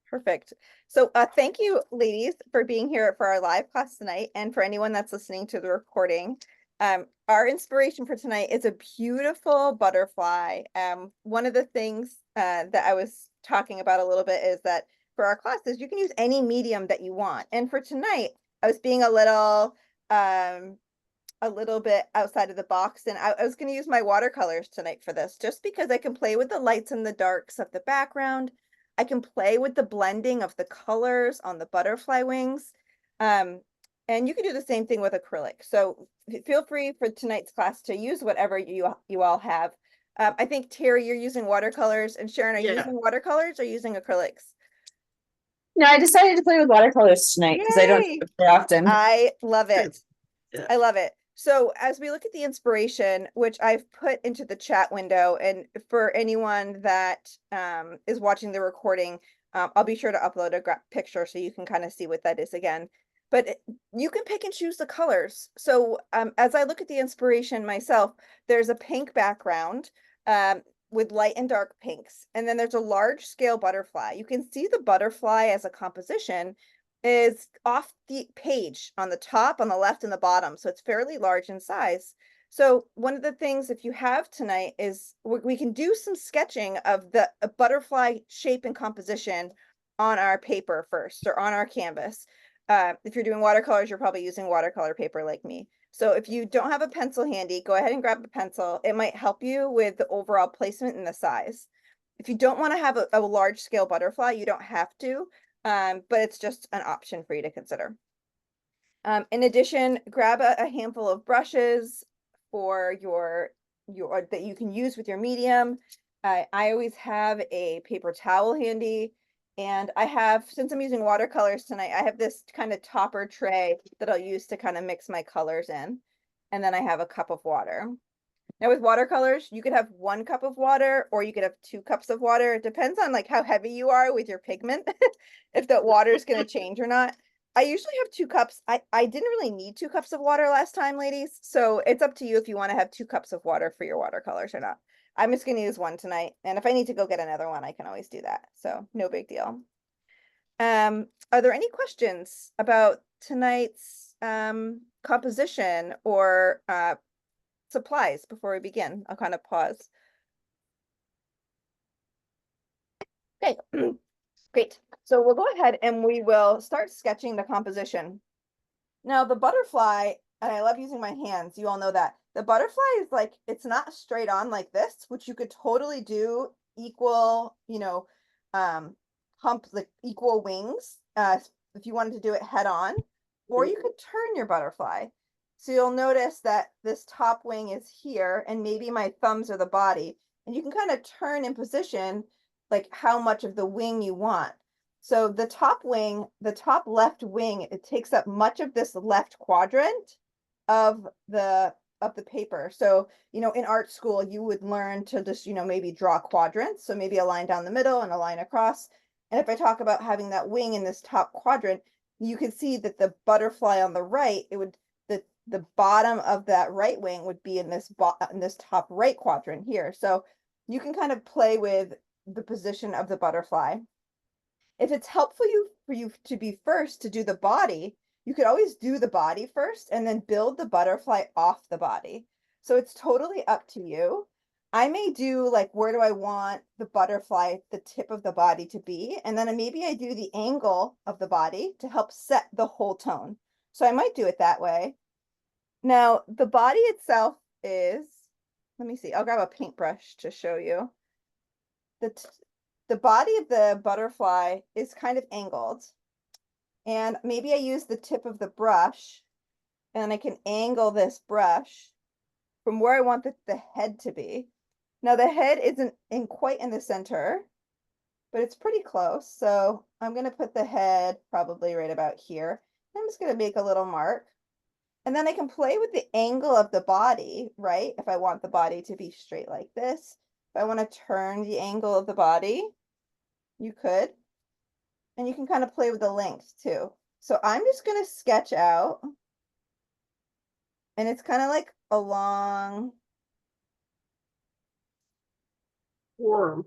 Perfect. So thank you, ladies, for being here for our live class tonight. And for anyone that's listening to the recording, our inspiration for tonight is a beautiful butterfly. One of the things that I was talking about a little bit is that for our classes, you can use any medium that you want. And for tonight, I was being a little bit outside of the box, and I was going to use my watercolors tonight for this, just because I can play with the lights and the darks of the background. I can play with the blending of the colors on the butterfly wings. And you can do the same thing with acrylic. So feel free for tonight's class to use whatever you all have. I think Terry, you're using watercolors, and Sharon, are you Yeah. using watercolors or using acrylics? No, I decided to play with watercolors tonight because I don't do Yay! it very often. I love it. Yeah. I love it. So as we look at the inspiration, which I've put into the chat window, and for anyone that is watching the recording, I'll be sure to upload a picture so you can kind of see what that is again. But you can pick and choose the colors. So as I look at the inspiration myself, there's a pink background with light and dark pinks. And then there's a large scale butterfly. You can see the butterfly as a composition is off the page on the top, on the left, and the bottom. So it's fairly large in size. So one of the things, if you have tonight, is we can do some sketching of the butterfly shape and composition on our paper first, or on our canvas. If you're doing watercolors, you're probably using watercolor paper like me. So if you don't have a pencil handy, go ahead and grab a pencil. It might help you with the overall placement and the size. If you don't want to have a large scale butterfly, you don't have to, but it's just an option for you to consider. In addition, grab a handful of brushes for your that you can use with your medium. I always have a paper towel handy, and I have, since I'm using watercolors tonight, I have this kind of topper tray that I'll use to kind of mix my colors in. And then I have a cup of water. Now with watercolors, you could have 1 cup of water or you could have 2 cups of water. It depends on like how heavy you are with your pigment, if that water is going to change or not. I usually have 2 cups. I didn't really need 2 cups of water last time, ladies. So it's up to you if you want to have 2 cups of water for your watercolors or not. I'm just going to use one tonight. And if I need to go get another one, I can always do that. So no big deal. Are there any questions about tonight's composition or supplies before we begin? I'll kind of pause. Okay, great. So we'll go ahead and we will start sketching the composition. Now the butterfly, and I love using my hands, you all know that. The butterfly is like, it's not straight on like this, which you could totally do equal, hump, like equal wings, if you wanted to do it head on, or you could turn your butterfly. So you'll notice that this top wing is here, and maybe my thumbs are the body, and you can kind of turn in position like how much of the wing you want. So the top wing, the top left wing, it takes up much of this left quadrant of the paper. So, in art school, you would learn to just, maybe draw quadrants. So maybe a line down the middle and a line across. And if I talk about having that wing in this top quadrant, you can see that the butterfly on the right, the bottom of that right wing would be in this top right quadrant here. So you can kind of play with the position of the butterfly. If it's helpful for you to be first to do the body, you could always do the body first and then build the butterfly off the body. So it's totally up to you. I may do like, where do I want the butterfly, the tip of the body to be? And then maybe I do the angle of the body to help set the whole tone. So I might do it that way. Now, the body itself is, let me see, I'll grab a paintbrush to show you. The body of the butterfly is kind of angled. And maybe I use the tip of the brush and I can angle this brush from where I want the head to be. Now the head isn't quite in the center, but it's pretty close. So I'm going to put the head probably right about here. I'm just going to make a little mark. And then I can play with the angle of the body, right? If I want the body to be straight like this, if I want to turn the angle of the body, you could. And you can kind of play with the length too. So I'm just going to sketch out. And it's kind of like a long Worm.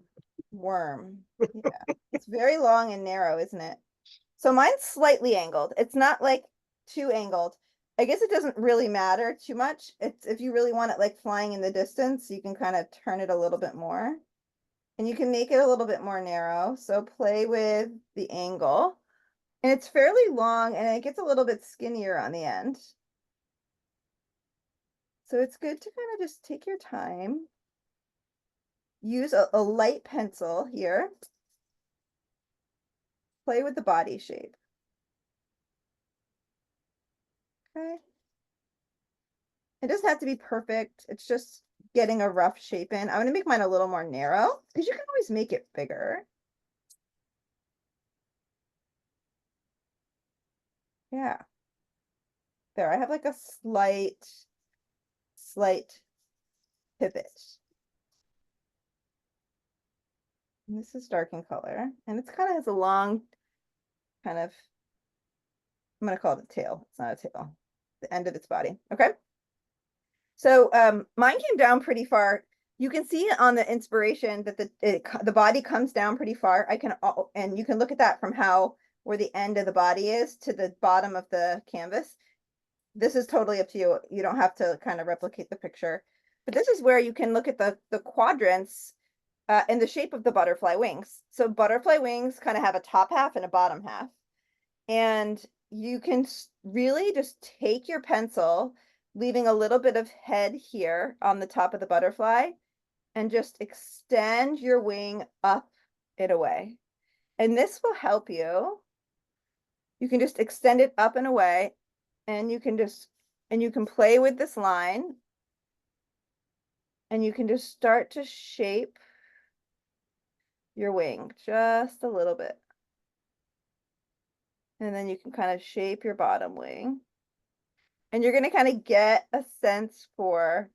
worm. Yeah, it's very long and narrow, isn't it? So mine's slightly angled. It's not like too angled. I guess it doesn't really matter too much. It's if you really want it like flying in the distance, you can kind of turn it a little bit more. And you can make it a little bit more narrow. So play with the angle. And it's fairly long and it gets a little bit skinnier on the end. So it's good to kind of just take your time. Use a light pencil here. Play with the body shape. Okay. It doesn't have to be perfect. It's just getting a rough shape in. I'm going to make mine a little more narrow because you can always make it bigger. Yeah. There, I have like a slight pivot. And this is dark in color. And it's kind of has a long kind of, I'm going to call it a tail. It's not a tail. The end of its body. Okay. So mine came down pretty far. You can see on the inspiration that the body comes down pretty far. And you can look at that from how where the end of the body is to the bottom of the canvas. This is totally up to you. You don't have to kind of replicate the picture, but this is where you can look at the quadrants in the shape of the butterfly wings. So butterfly wings kind of have a top half and a bottom half. And you can really just take your pencil, leaving a little bit of head here on the top of the butterfly, and just extend your wing up and away. And this will help you. You can just extend it up and away, and you can play with this line, and you can just start to shape your wing just a little bit. And then you can kind of shape your bottom wing. And you're going to kind of get a sense for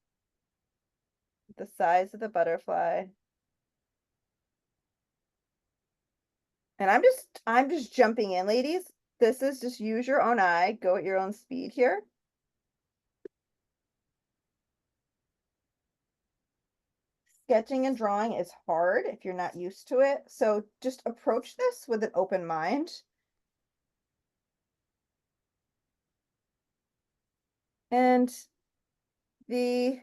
the size of the butterfly. And I'm just jumping in, ladies. This is just use your own eye, go at your own speed here. Sketching and drawing is hard if you're not used to it. So just approach this with an open mind. And the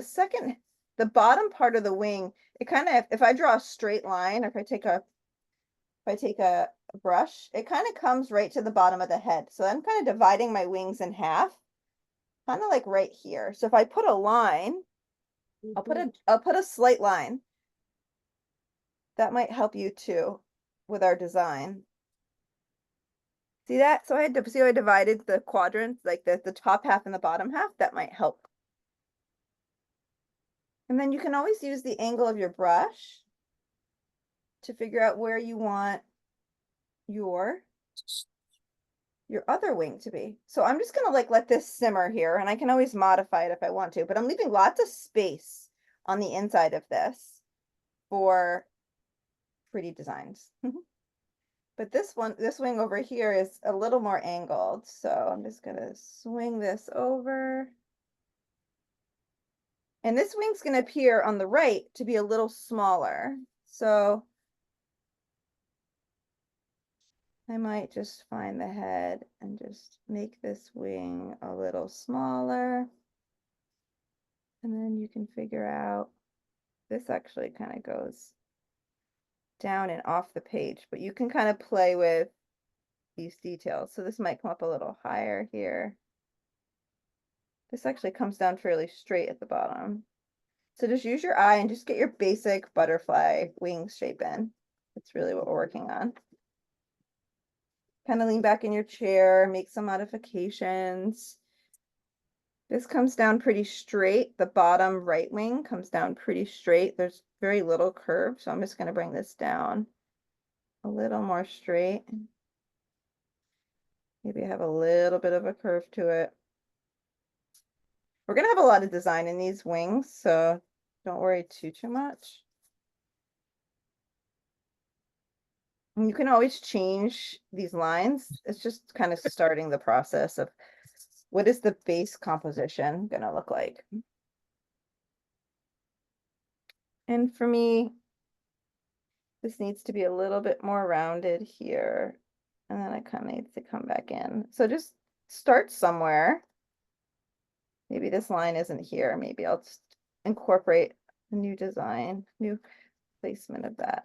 second, the bottom part of the wing, it kind of, if I draw a straight line, or if I take a brush, it kind of comes right to the bottom of the head. So I'm kind of dividing my wings in half, kind of like right here. So if I put a line, I'll put a slight line. That might help you too with our design. See that? So I had to see how I divided the quadrants, like the top half and the bottom half. That might help. And then you can always use the angle of your brush to figure out where you want your other wing to be. So I'm just gonna like let this simmer here, and I can always modify it if I want to, but I'm leaving lots of space on the inside of this for pretty designs. But this wing over here is a little more angled. So I'm just gonna swing this over. And this wing's gonna appear on the right to be a little smaller. So I might just find the head and just make this wing a little smaller. And then you can figure out, this actually kind of goes down and off the page, but you can kind of play with these details. So this might come up a little higher here. This actually comes down fairly straight at the bottom. So just use your eye and just get your basic butterfly wing shape in. That's really what we're working on. Kind of lean back in your chair, make some modifications. This comes down pretty straight. The bottom right wing comes down pretty straight. There's very little curve, so I'm just going to bring this down a little more straight. Maybe I have a little bit of a curve to it. We're going to have a lot of design in these wings, so don't worry too much. And you can always change these lines. It's just kind of starting the process of what is the base composition gonna look like. And for me, This needs to be a little bit more rounded here. And then it kind of needs to come back in. So just start somewhere. Maybe this line isn't here. Maybe I'll just incorporate a new design, new placement of that.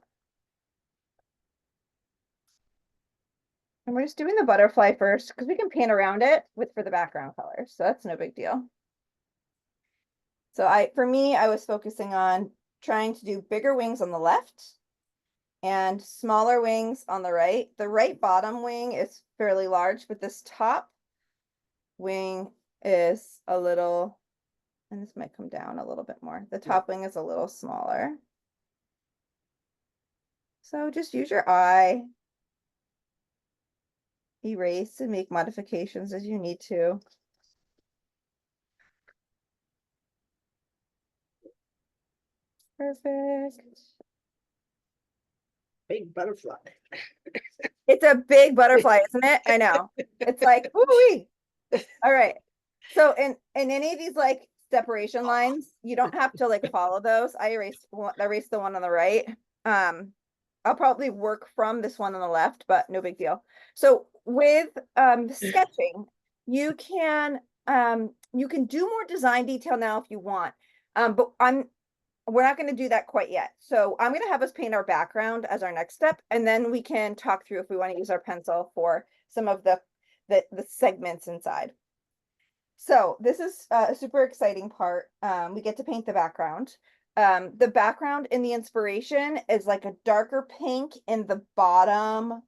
And we're just doing the butterfly first because we can paint around it for the background color. So that's no big deal. So for me, I was focusing on trying to do bigger wings on the left and smaller wings on the right. The right bottom wing is fairly large, but this top wing is a little, and this might come down a little bit more. The top wing is a little smaller. So just use your eye. Erase and make modifications as you need to. Perfect. Big butterfly. It's a big butterfly, isn't it? I know. It's like, ooh-wee. All right. So in any of these like separation lines, you don't have to like follow those. I erased the one on the right. I'll probably work from this one on the left, but no big deal. So with sketching, you can do more design detail now if you want. But we're not going to do that quite yet. So I'm going to have us paint our background as our next step, and then we can talk through if we want to use our pencil for some of the segments inside. So this is a super exciting part. We get to paint the background. The background in the inspiration is like a darker pink in the bottom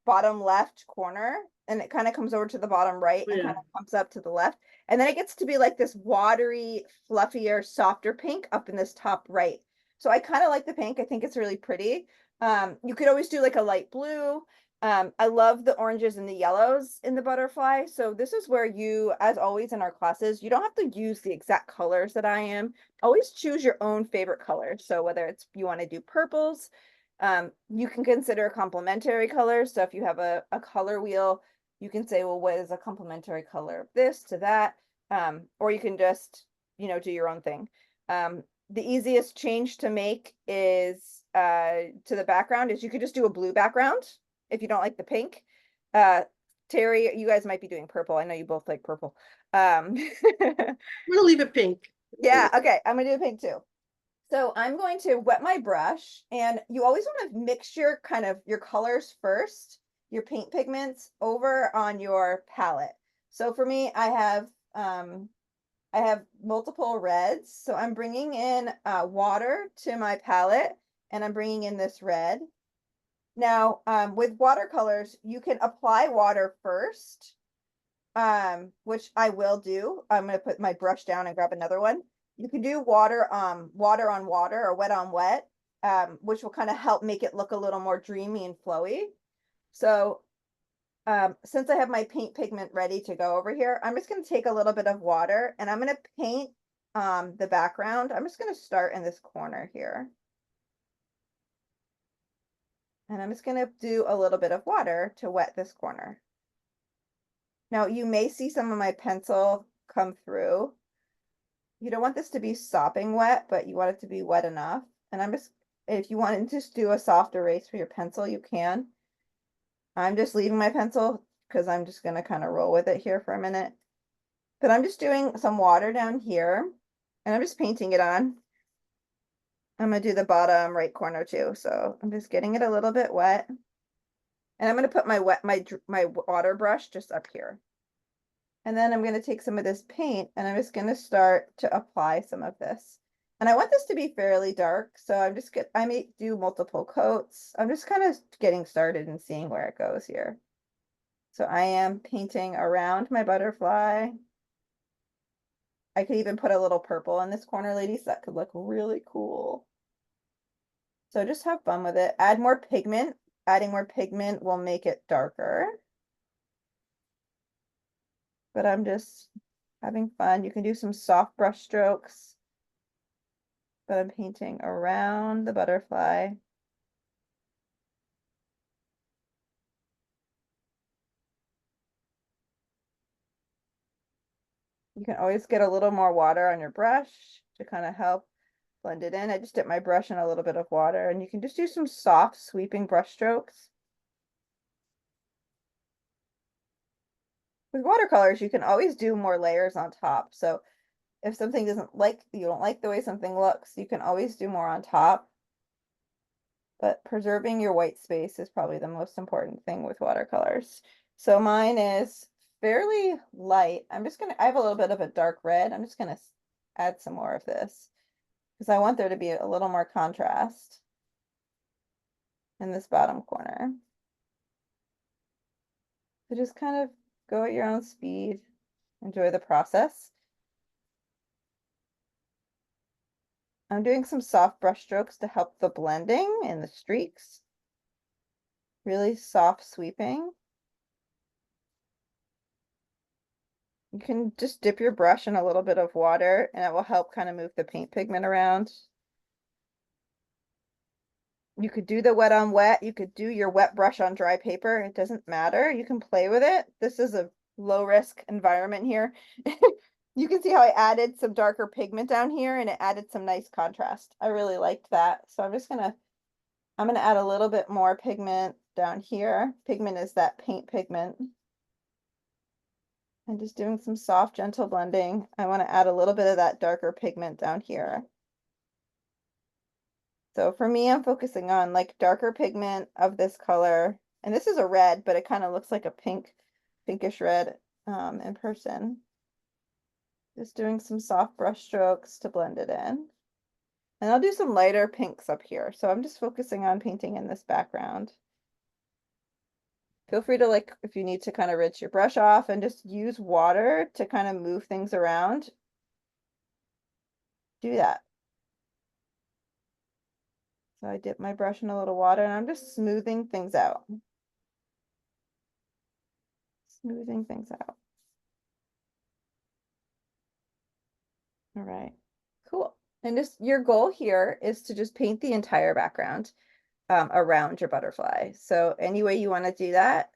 left corner, and it kind of comes over to the bottom right and kind of comes up to the left. And then it gets to be like this watery, fluffier, softer pink up in this top right. So I kind of like the pink. I think it's really pretty. You could always do like a light blue. I love the oranges and the yellows in the butterfly. So this is where you, as always in our classes, you don't have to use the exact colors that I am. Always choose your own favorite color. So whether it's you want to do purples, you can consider complementary colors. So if you have a color wheel, you can say, well, what is a complementary color of this to that? Or you can just, do your own thing. The easiest change to make is to the background is you could just do a blue background if you don't like the pink. Terry, you guys might be doing purple. I know you both like purple. We'll leave it pink. Yeah, okay, I'm gonna do pink too. So I'm going to wet my brush, and you always want to mix your colors first, your paint pigments over on your palette. So for me, I have multiple reds. So I'm bringing in water to my palette, and I'm bringing in this red. Now, with watercolors, you can apply water first, which I will do. I'm going to put my brush down and grab another one. You can do water on water or wet on wet, which will kind of help make it look a little more dreamy and flowy. So since I have my paint pigment ready to go over here, I'm just going to take a little bit of water and I'm going to paint the background. I'm just going to start in this corner here. And I'm just going to do a little bit of water to wet this corner. Now you may see some of my pencil come through. You don't want this to be sopping wet, but you want it to be wet enough. And if you want to just do a soft erase for your pencil, you can. I'm just leaving my pencil because I'm just going to kind of roll with it here for a minute. But I'm just doing some water down here and I'm just painting it on. I'm going to do the bottom right corner too. So I'm just getting it a little bit wet. And I'm going to put my water brush just up here. And then I'm going to take some of this paint and I'm just going to start to apply some of this. And I want this to be fairly dark. So I may do multiple coats. I'm just kind of getting started and seeing where it goes here. So I am painting around my butterfly. I could even put a little purple in this corner, ladies. That could look really cool. So just have fun with it. Add more pigment. Adding more pigment will make it darker. But I'm just having fun. You can do some soft brush strokes. But I'm painting around the butterfly. You can always get a little more water on your brush to kind of help blend it in. I just dip my brush in a little bit of water, and you can just do some soft sweeping brush strokes. With watercolors, you can always do more layers on top. So if something you don't like the way something looks, you can always do more on top. But preserving your white space is probably the most important thing with watercolors. So mine is fairly light. I have a little bit of a dark red. I'm just gonna add some more of this because I want there to be a little more contrast in this bottom corner. So just kind of go at your own speed, enjoy the process. I'm doing some soft brush strokes to help the blending and the streaks. Really soft sweeping. You can just dip your brush in a little bit of water and it will help kind of move the paint pigment around. You could do the wet on wet. You could do your wet brush on dry paper. It doesn't matter. You can play with it. This is a low risk environment here. You can see how I added some darker pigment down here and it added some nice contrast. I really liked that. So I'm gonna add a little bit more pigment down here. Pigment is that paint pigment. And just doing some soft, gentle blending. I want to add a little bit of that darker pigment down here. So for me, I'm focusing on like darker pigment of this color. And this is a red, but it kind of looks like a pinkish red in person. Just doing some soft brush strokes to blend it in. And I'll do some lighter pinks up here. So I'm just focusing on painting in this background. Feel free to, like, if you need to kind of rinse your brush off and just use water to kind of move things around, do that. So I dip my brush in a little water and I'm just smoothing things out. Smoothing things out. All right, cool. And just your goal here is to just paint the entire background around your butterfly. So any way you want to do that,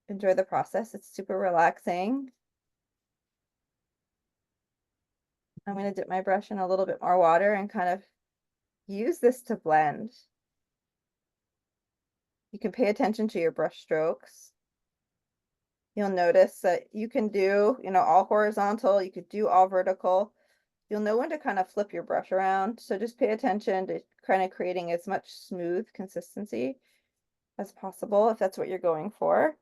enjoy the process. It's super relaxing. I'm going to dip my brush in a little bit more water and kind of use this to blend. You can pay attention to your brush strokes. You'll notice that you can do, all horizontal, you could do all vertical. You'll know when to kind of flip your brush around. So just pay attention to kind of creating as much smooth consistency as possible if that's what you're going for.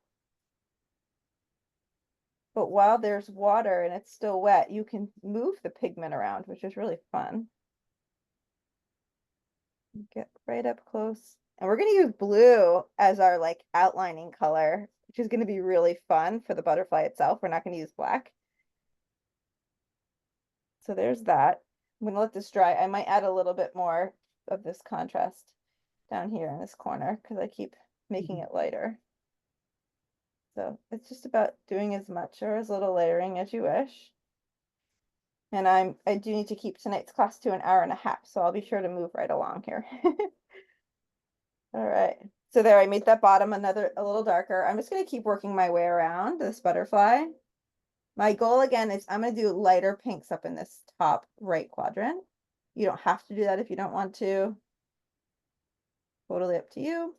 But while there's water and it's still wet, you can move the pigment around, which is really fun. Get right up close. And we're going to use blue as our like outlining color, which is going to be really fun for the butterfly itself. We're not going to use black. So there's that. I'm going to let this dry. I might add a little bit more of this contrast down here in this corner because I keep making it lighter. So it's just about doing as much or as little layering as you wish. And I do need to keep tonight's class to an hour and a half, so I'll be sure to move right along here. All right. So there, I made that bottom a little darker. I'm just going to keep working my way around this butterfly. My goal again is I'm going to do lighter pinks up in this top right quadrant. You don't have to do that if you don't want to. Totally up to you.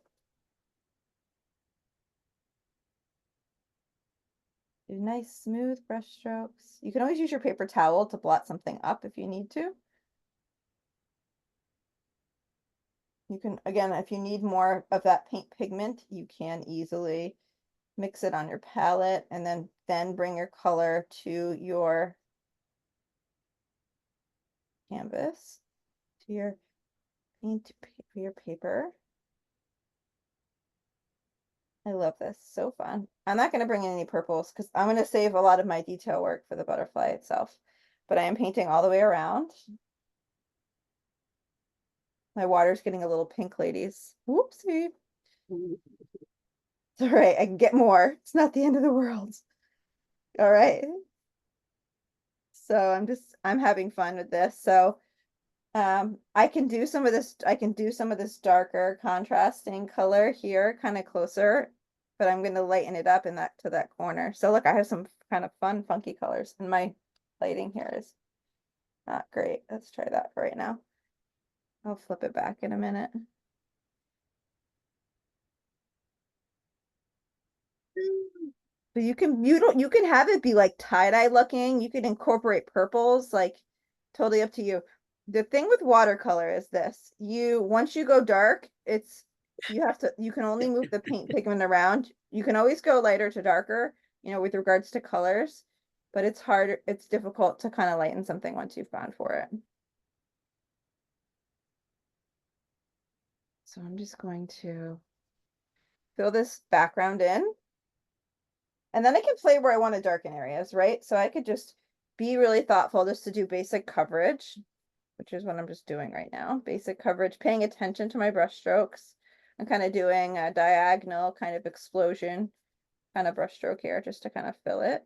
Do nice smooth brush strokes. You can always use your paper towel to blot something up if you need to. You can, again, if you need more of that paint pigment, you can easily mix it on your palette and then bring your color to your canvas, to your paper. I love this, so fun. I'm not going to bring in any purples because I'm going to save a lot of my detail work for the butterfly itself, but I am painting all the way around. My water's getting a little pink, ladies. Whoopsie. It's all right, I can get more. It's not the end of the world. All right. So I'm having fun with this. So I can do some of this darker contrasting color here, kind of closer, but I'm going to lighten it up to that corner. So look, I have some kind of fun, funky colors, and my lighting here is not great. Let's try that for right now. I'll flip it back in a minute. But you can have it be like tie-dye looking. You can incorporate purples, like totally up to you. The thing with watercolor is this, once you go dark, you can only move the paint pigment around. You can always go lighter to darker, with regards to colors, but it's difficult to kind of lighten something once you've gone for it. So I'm just going to fill this background in. And then I can play where I want to darken areas, right? So I could just be really thoughtful just to do basic coverage, which is what I'm just doing right now. Basic coverage, paying attention to my brush strokes. I'm kind of doing a diagonal kind of explosion kind of brush stroke here just to kind of fill it.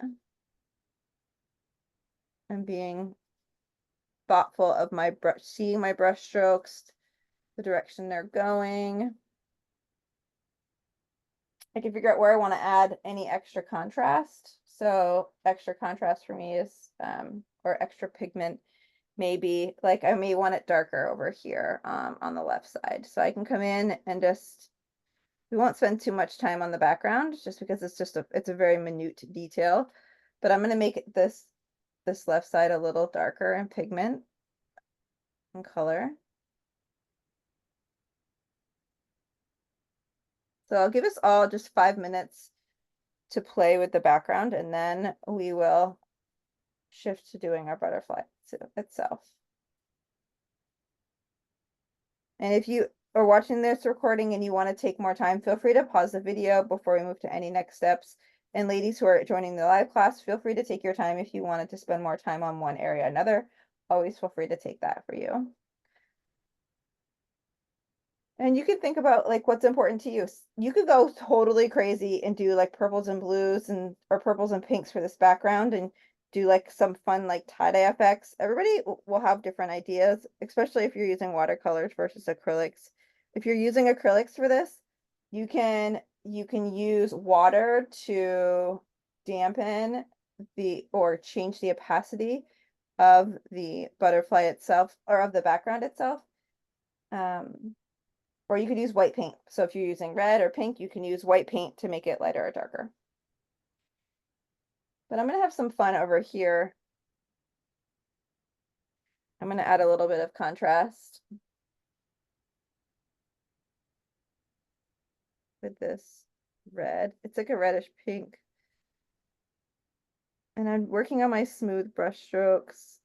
And being thoughtful of my brush, seeing my brush strokes, the direction they're going. I can figure out where I want to add any extra contrast. So extra contrast for me is, or extra pigment, maybe like I may want it darker over here on the left side. So I can come in and we won't spend too much time on the background just because it's a very minute detail, but I'm going to make this left side a little darker in pigment and color. So I'll give us all just 5 minutes to play with the background, and then we will shift to doing our butterfly itself. And if you are watching this recording and you want to take more time, feel free to pause the video before we move to any next steps. And ladies who are joining the live class, feel free to take your time if you wanted to spend more time on one area or another. Always feel free to take that for you. And you can think about like what's important to you. You could go totally crazy and do like purples and blues or purples and pinks for this background and do like some fun like tie-dye effects. Everybody will have different ideas, especially if you're using watercolors versus acrylics. If you're using acrylics for this, you can use water to dampen or change the opacity of the butterfly itself or of the background itself. Or you could use white paint. So if you're using red or pink, you can use white paint to make it lighter or darker. But I'm going to have some fun over here. I'm going to add a little bit of contrast with this red. It's like a reddish pink. And I'm working on my smooth brush strokes.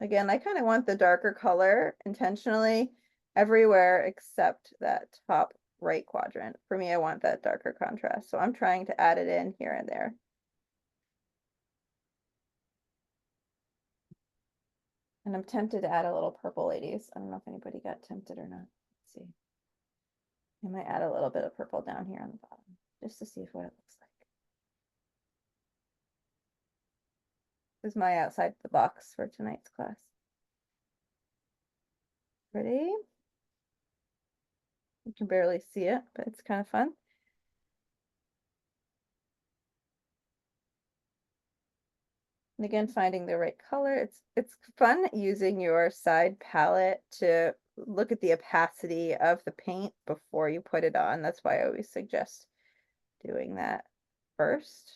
Again, I kind of want the darker color intentionally everywhere except that top right quadrant. For me, I want that darker contrast. So I'm trying to add it in here and there. And I'm tempted to add a little purple, ladies. I don't know if anybody got tempted or not. Let's see. I might add a little bit of purple down here on the bottom, just to see what it looks like. This is my outside the box for tonight's class. Ready? You can barely see it, but it's kind of fun. And again, finding the right color. It's fun using your side palette to look at the opacity of the paint before you put it on. That's why I always suggest doing that first.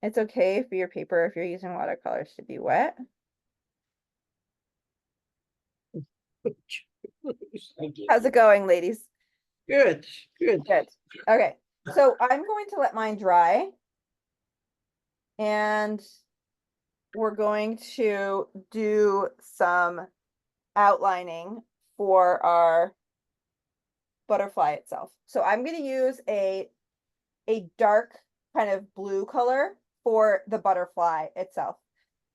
It's okay for your paper if you're using watercolors to be wet. How's it going, ladies? Good, good. Good. Okay, so I'm going to let mine dry. And we're going to do some outlining for our butterfly itself. So I'm going to use a dark kind of blue color for the butterfly itself.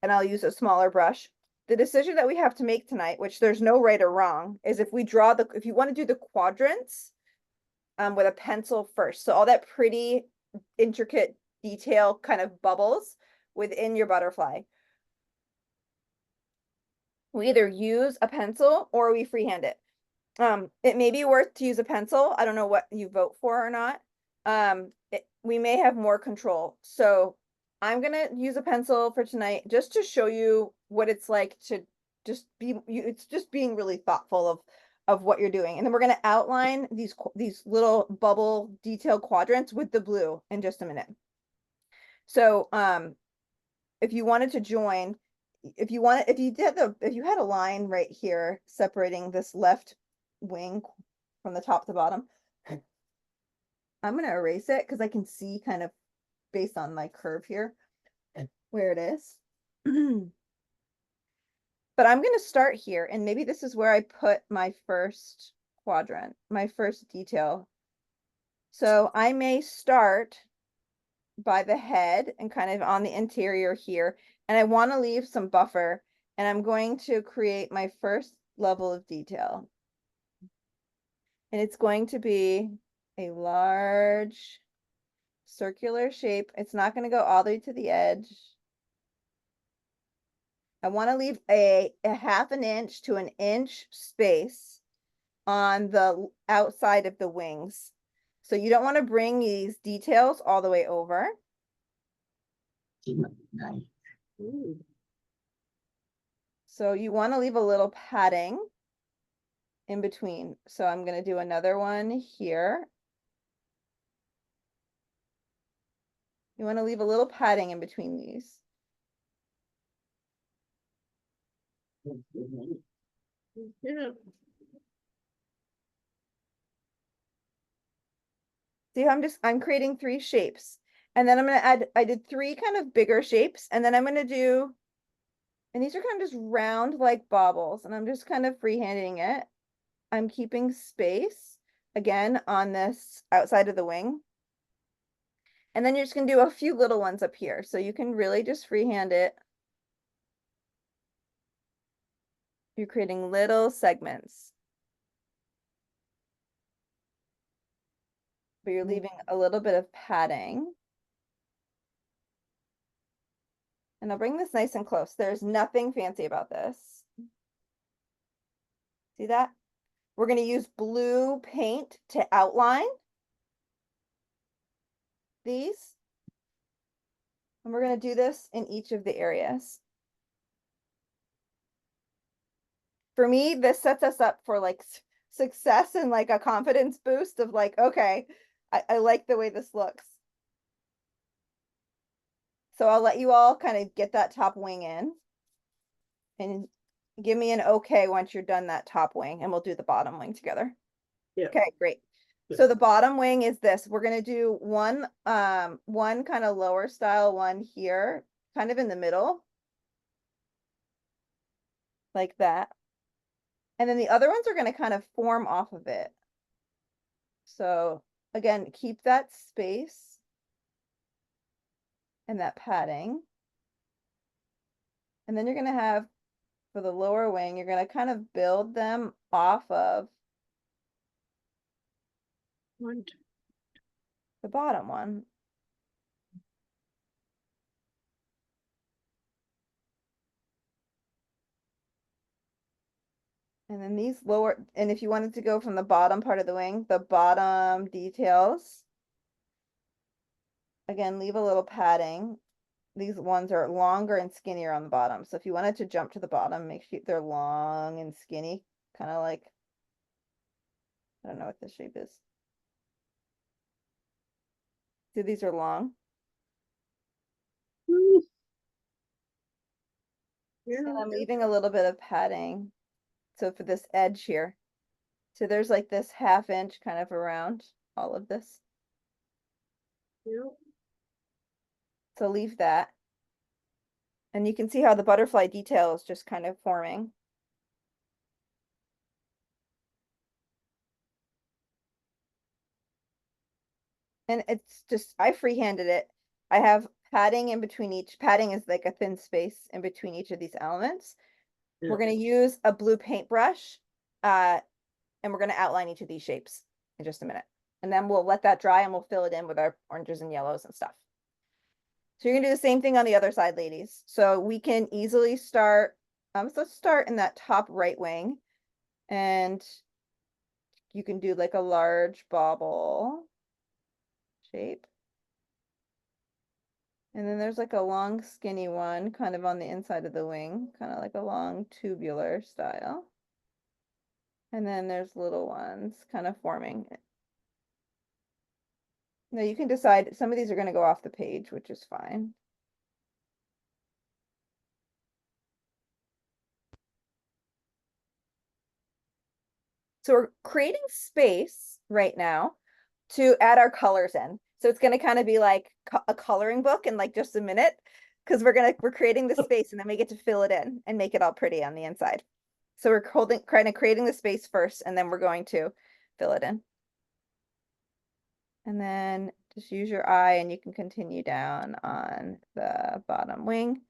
And I'll use a smaller brush. The decision that we have to make tonight, which there's no right or wrong, is if you want to do the quadrants with a pencil first. So all that pretty intricate detail kind of bubbles within your butterfly. We either use a pencil or we freehand it. It may be worth to use a pencil. I don't know what you vote for or not. We may have more control. So I'm gonna use a pencil for tonight just to show you what it's like to just be, it's just being really thoughtful of what you're doing. And then we're going to outline these little bubble detail quadrants with the blue in just a minute. So, if you wanted to join, if you had a line right here separating this left wing from the top to bottom, I'm going to erase it because I can see kind of based on my curve here where it is. But I'm going to start here, and maybe this is where I put my first quadrant, my first detail. So I may start by the head and kind of on the interior here, and I want to leave some buffer, and I'm going to create my first level of detail. And it's going to be a large circular shape. It's not going to go all the way to the edge. I want to leave a half an inch to an inch space on the outside of the wings. So you don't want to bring these details all the way over. Ooh, So you want to leave a little padding in between. So I'm going to do another one here. You want to leave a little padding in between these. yeah. See, I'm creating 3 shapes. And then I'm going to add, I did 3 kind of bigger shapes. And then I'm going to do, and these are kind of just round like baubles. And I'm just kind of freehanding it. I'm keeping space again on this outside of the wing. And then you're just gonna do a few little ones up here. So you can really just freehand it. You're creating little segments. But you're leaving a little bit of padding. And I'll bring this nice and close. There's nothing fancy about this. See that? We're gonna use blue paint to outline these. And we're gonna do this in each of the areas. For me, this sets us up for like success and like a confidence boost of like, okay, I like the way this looks. So I'll let you all kind of get that top wing in and give me an okay once you're done that top wing, and we'll do the bottom wing together. Yeah. Okay, great. Good. So the bottom wing is this. We're gonna do one kind of lower style one here, kind of in the middle. Like that. And then the other ones are gonna kind of form off of it. So again, keep that space and that padding. And then you're gonna have, for the lower wing, you're gonna kind of build them off of One, the bottom one. And then these lower, and if you wanted to go from the bottom part of the wing, the bottom details, again, leave a little padding. These ones are longer and skinnier on the bottom. So if you wanted to jump to the bottom, make sure they're long and skinny, kind of like, I don't know what this shape is. See, these are long. Ooh. Yeah, And I'm yeah, leaving a little bit of padding. So for this edge here. So there's like this half inch kind of around all of this. yeah. So leave that. And you can see how the butterfly detail is just kind of forming. And it's just, I freehanded it. I have padding in between each, padding is like a thin space in between each of these elements. Yeah. We're gonna use a blue paintbrush, and we're gonna outline each of these shapes in just a minute. And then we'll let that dry and we'll fill it in with our oranges and yellows and stuff. So you're gonna do the same thing on the other side, ladies. So we can easily start, so let's start in that top right wing. And you can do like a large bauble shape. And then there's like a long skinny one kind of on the inside of the wing, kind of like a long tubular style. And then there's little ones kind of forming. Now you can decide, some of these are going to go off the page, which is fine. So we're creating space right now to add our colors in. So it's going to kind of be like a coloring book in like just a minute, because we're creating the space and then we get to fill it in and make it all pretty on the inside. So we're kind of creating the space first, and then we're going to fill it in. And then just use your eye and you can continue down on the bottom wing.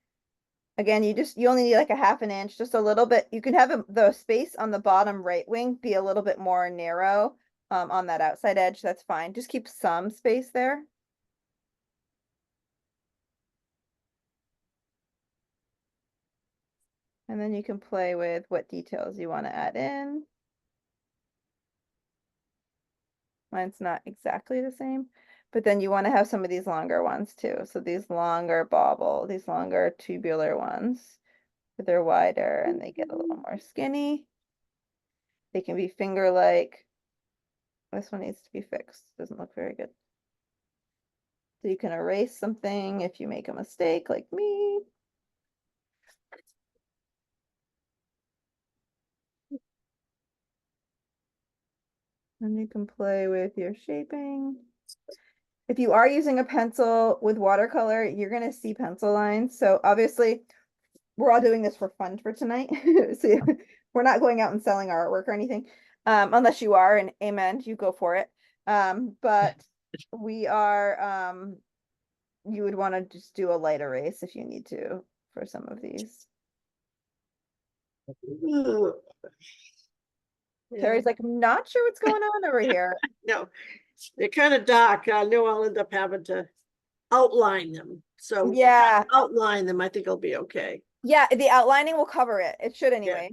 Again, you only need like a half an inch, just a little bit. You can have the space on the bottom right wing be a little bit more narrow on that outside edge. That's fine. Just keep some space there. And then you can play with what details you want to add in. Mine's not exactly the same, but then you want to have some of these longer ones too. So these longer bobble, these longer tubular ones, they're wider and they get a little more skinny. They can be finger-like. This one needs to be fixed. Doesn't look very good. So you can erase something if you make a mistake like me. And you can play with your shaping. If you are using a pencil with watercolor, you're going to see pencil lines. So obviously, we're all doing this for fun for tonight. So we're not going out and selling our artwork or anything. Unless you are, and amen, you go for it. But we are, you would want to just do a light erase if you need to for some of these. Yeah. Terry's like, I'm not sure what's going on over here. No, they're kind of dark. I know I'll end up having to outline them. So Yeah, outline them, I think it'll be okay. yeah, the outlining will cover it. It should anyway.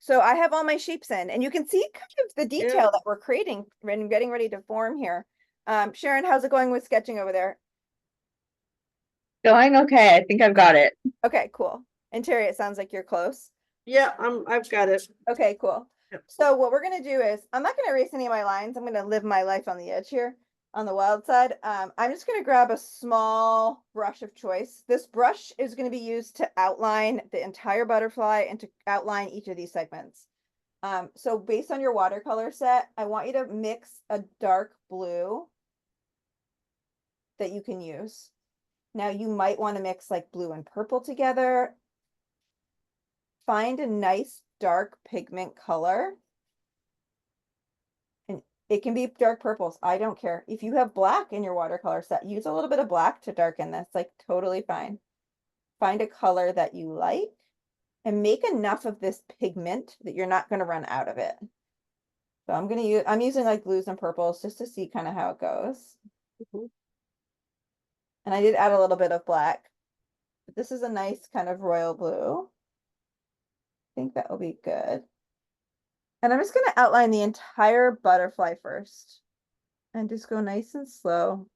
So I have all my shapes in, and you can see kind of the detail that we're creating and getting ready to form here. Sharon, how's it going with sketching over there? Going okay. I think I've got it. Okay, cool. And Terry, it sounds like you're close. Yeah, I've got it. Okay, cool. Yep. So what we're gonna do is, I'm not gonna erase any of my lines. I'm gonna live my life on the edge here, on the wild side. I'm just gonna grab a small brush of choice. This brush is gonna be used to outline the entire butterfly and to outline each of these segments. So based on your watercolor set, I want you to mix a dark blue that you can use. Now you might want to mix like blue and purple together. Find a nice dark pigment color. And it can be dark purples. I don't care. If you have black in your watercolor set, use a little bit of black to darken this, like totally fine. Find a color that you like and make enough of this pigment that you're not going to run out of it. So I'm using like blues and purples just to see kind of how it goes. And I did add a little bit of black, but this is a nice kind of royal blue. I think that will be good. And I'm just going to outline the entire butterfly first and just go nice and slow.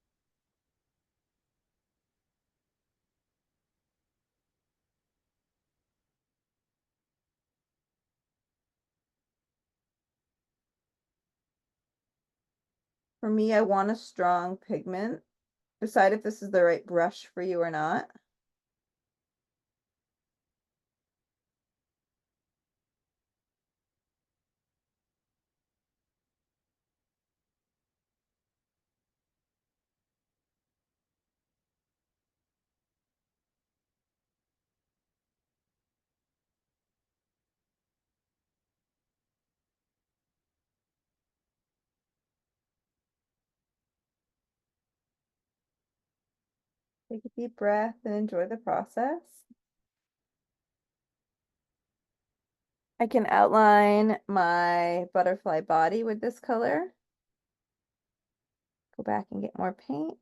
For me, I want a strong pigment. Decide if this is the right brush for you or not. Take a deep breath and enjoy the process. I can outline my butterfly body with this color. Go back and get more paint.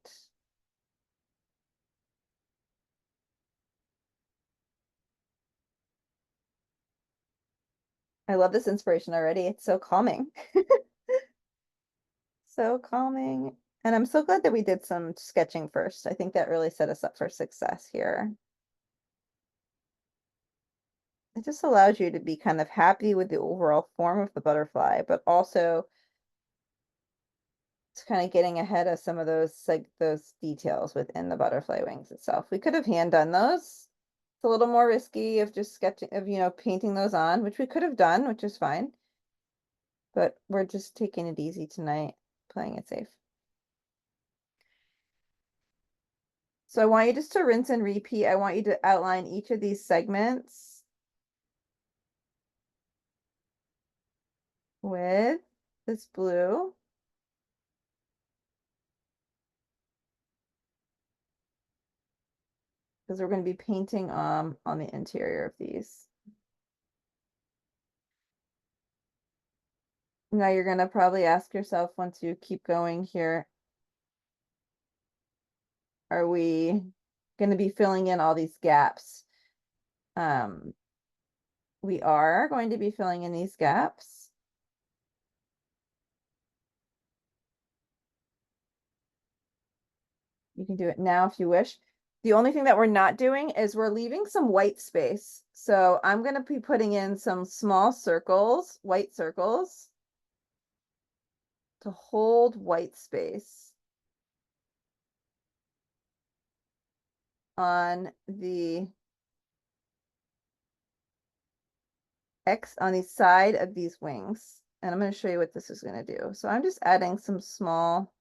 I love this inspiration already. It's so calming. So calming. And I'm so glad that we did some sketching first. I think that really set us up for success here. It just allows you to be kind of happy with the overall form of the butterfly, but also it's kind of getting ahead of some of those like those details within the butterfly wings itself. We could have hand done those. It's a little more risky of just sketching of, you know, painting those on, which we could have done, which is fine. But we're just taking it easy tonight, playing it safe. So I want you just to rinse and repeat. I want you to outline each of these segments with this blue. Because we're going to be painting on the interior of these. Now you're going to probably ask yourself once you keep going here, are we going to be filling in all these gaps? We are going to be filling in these gaps. You can do it now if you wish. The only thing that we're not doing is we're leaving some white space. So I'm going to be putting in some small circles, white circles, to hold white space on the X on the side of these wings. And I'm going to show you what this is going to do. So I'm just adding some small,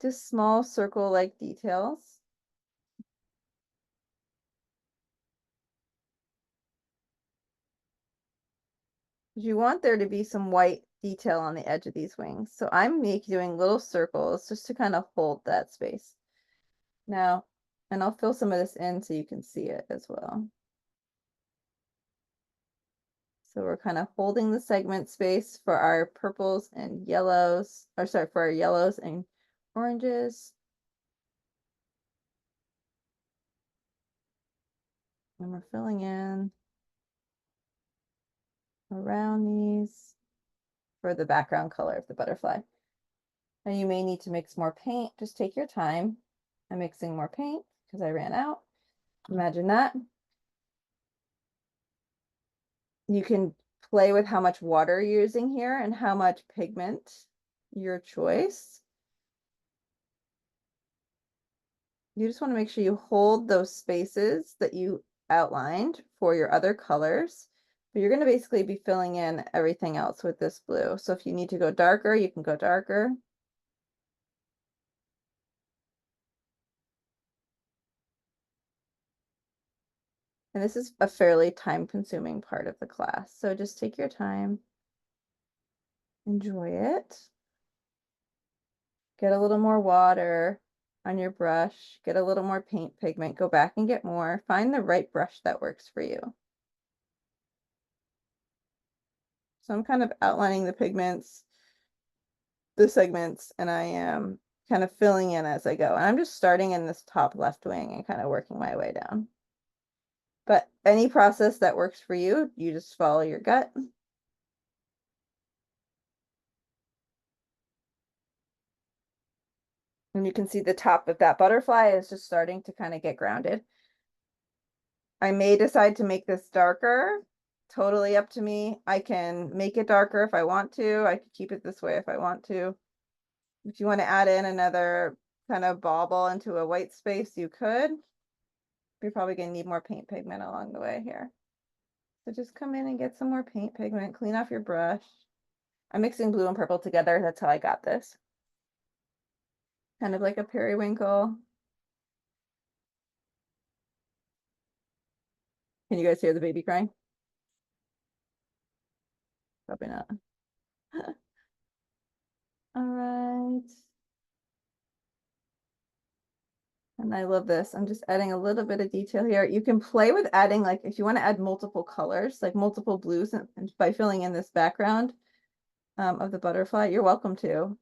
just small circle-like details. You want there to be some white detail on the edge of these wings. So I'm doing little circles just to kind of hold that space. Now, and I'll fill some of this in so you can see it as well. So we're kind of holding the segment space for our purples and yellows, or sorry, for our yellows and oranges. And we're filling in around these for the background color of the butterfly. And you may need to mix more paint. Just take your time. I'm mixing more paint because I ran out. Imagine that. You can play with how much water you're using here and how much pigment, your choice. You just want to make sure you hold those spaces that you outlined for your other colors. But you're going to basically be filling in everything else with this blue. So if you need to go darker, you can go darker. And this is a fairly time-consuming part of the class. So just take your time. Enjoy it. Get a little more water on your brush. Get a little more paint pigment. Go back and get more. Find the right brush that works for you. So I'm kind of outlining the pigments, the segments, and I am kind of filling in as I go. And I'm just starting in this top left wing and kind of working my way down. But any process that works for you, you just follow your gut. And you can see the top of that butterfly is just starting to kind of get grounded. I may decide to make this darker, totally up to me. I can make it darker if I want to. I could keep it this way if I want to. If you want to add in another kind of bauble into a white space, you could. You're probably going to need more paint pigment along the way here. So just come in and get some more paint pigment, clean off your brush. I'm mixing blue and purple together. That's how I got this. Kind of like a periwinkle. Can you guys hear the baby crying? Probably not. All right. And I love this. I'm just adding a little bit of detail here. You can play with adding, like, if you want to add multiple colors, like multiple blues, and by filling in this background of the butterfly, you're welcome to.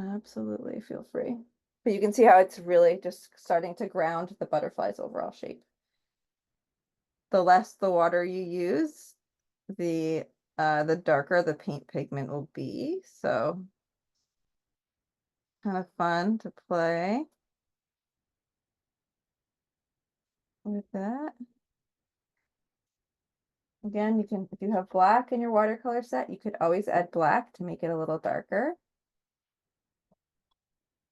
Absolutely, feel free. But you can see how it's really just starting to ground the butterfly's overall shape. The less the water you use, the the darker the paint pigment will be. So kind of fun to play with that. Again, you can, if you have black in your watercolor set, you could always add black to make it a little darker.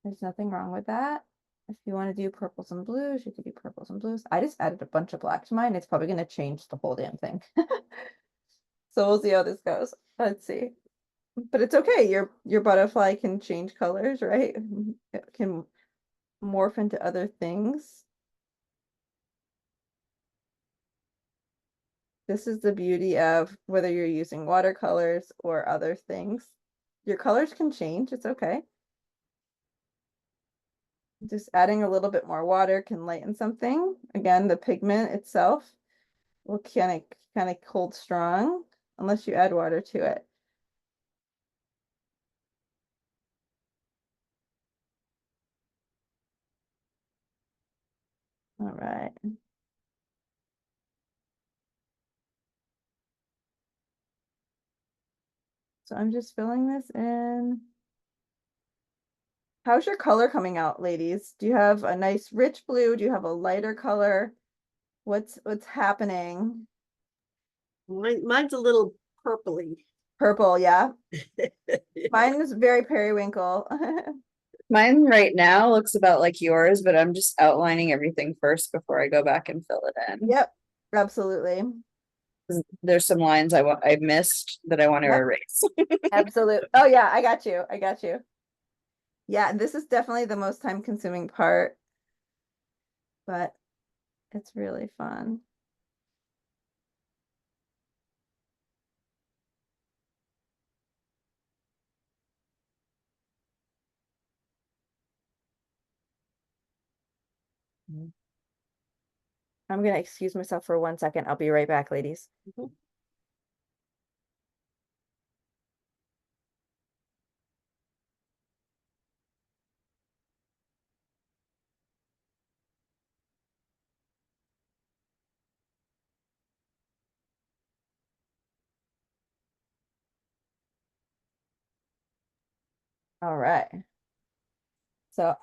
There's nothing wrong with that. If you want to do purples and blues, you could do purples and blues. I just added a bunch of black to mine. It's probably going to change the whole damn thing. So we'll see how this goes. Let's see. But it's okay. Your butterfly can change colors, right? It can morph into other things. This is the beauty of whether you're using watercolors or other things. Your colors can change. It's okay. Just adding a little bit more water can lighten something. Again, the pigment itself will kind of hold strong unless you add water to it. All right. So I'm just filling this in. How's your color coming out, ladies? Do you have a nice rich blue? Do you have a lighter color? What's happening? Mine's a little purpley. Purple, yeah. Yeah. Mine is very periwinkle. Mine right now looks about like yours, but I'm just outlining everything first before I go back and fill it in. Yep, absolutely. There's some lines I missed that I want to Yep. erase. Absolutely. Oh yeah, I got you. I got you. Yeah, this is definitely the most time consuming part, but it's really fun. I'm gonna excuse myself for 1 second. I'll be right back, ladies. Mhm. All right. So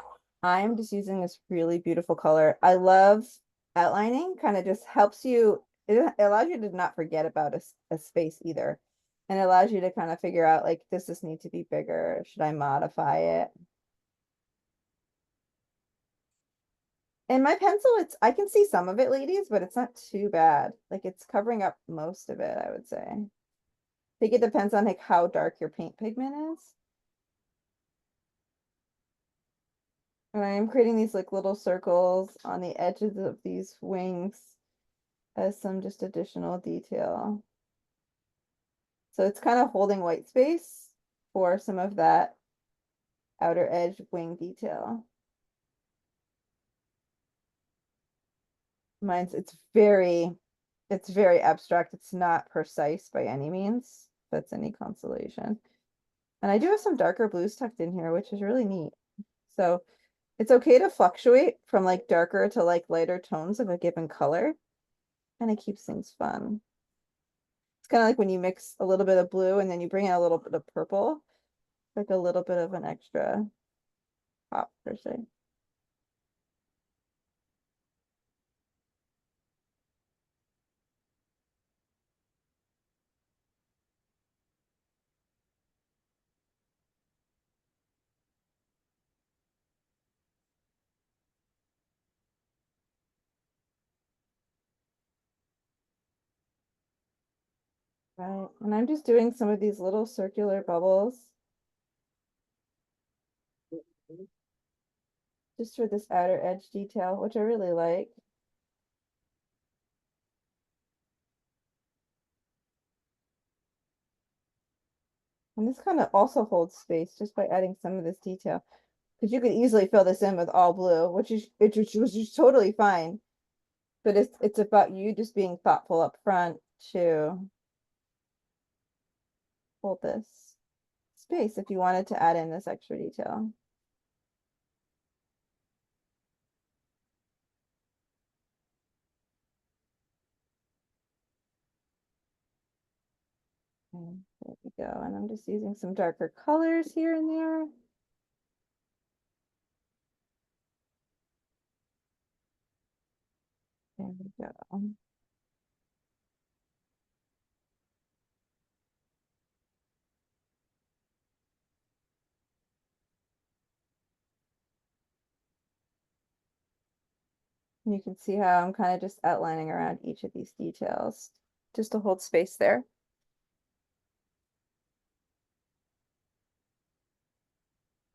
I'm just using this really beautiful color. I love outlining, kind of just helps you, it allows you to not forget about a space either. And it allows you to kind of figure out like, does this need to be bigger? Should I modify it? And my pencil, I can see some of it, ladies, but it's not too bad. Like it's covering up most of it, I would say. I think it depends on like how dark your paint pigment is. And I am creating these like little circles on the edges of these wings as some just additional detail. So it's kind of holding white space for some of that outer edge wing detail. Mine's, it's very abstract. It's not precise by any means. If that's any consolation. And I do have some darker blues tucked in here, which is really neat. So it's okay to fluctuate from like darker to like lighter tones of a given color. And it keeps things fun. It's kind of like when you mix a little bit of blue and then you bring in a little bit of purple, like a little bit of an extra pop per se. Right, and I'm just doing some of these little circular bubbles just for this outer edge detail, which I really like. And this kind of also holds space just by adding some of this detail. Because you could easily fill this in with all blue, which is totally fine. But it's about you just being thoughtful up front to hold this space if you wanted to add in this extra detail. Okay, there we go. And I'm just using some darker colors here and there. There we go. And you can see how I'm kind of just outlining around each of these details, just to hold space there.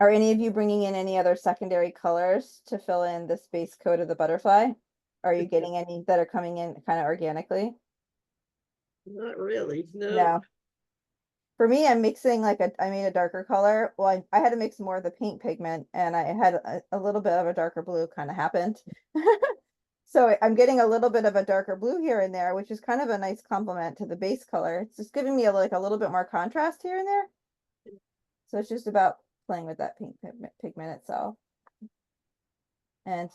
Are any of you bringing in any other secondary colors to fill in this base coat of the butterfly? Are you getting any that are coming in kind of organically? Not really, no. No. For me, I'm mixing like I made a darker color. Well, I had to mix more of the paint pigment and I had a little bit of a darker blue kind of happened. So I'm getting a little bit of a darker blue here and there, which is kind of a nice complement to the base color. It's just giving me like a little bit more contrast here and there. So it's just about playing with that paint pigment itself. And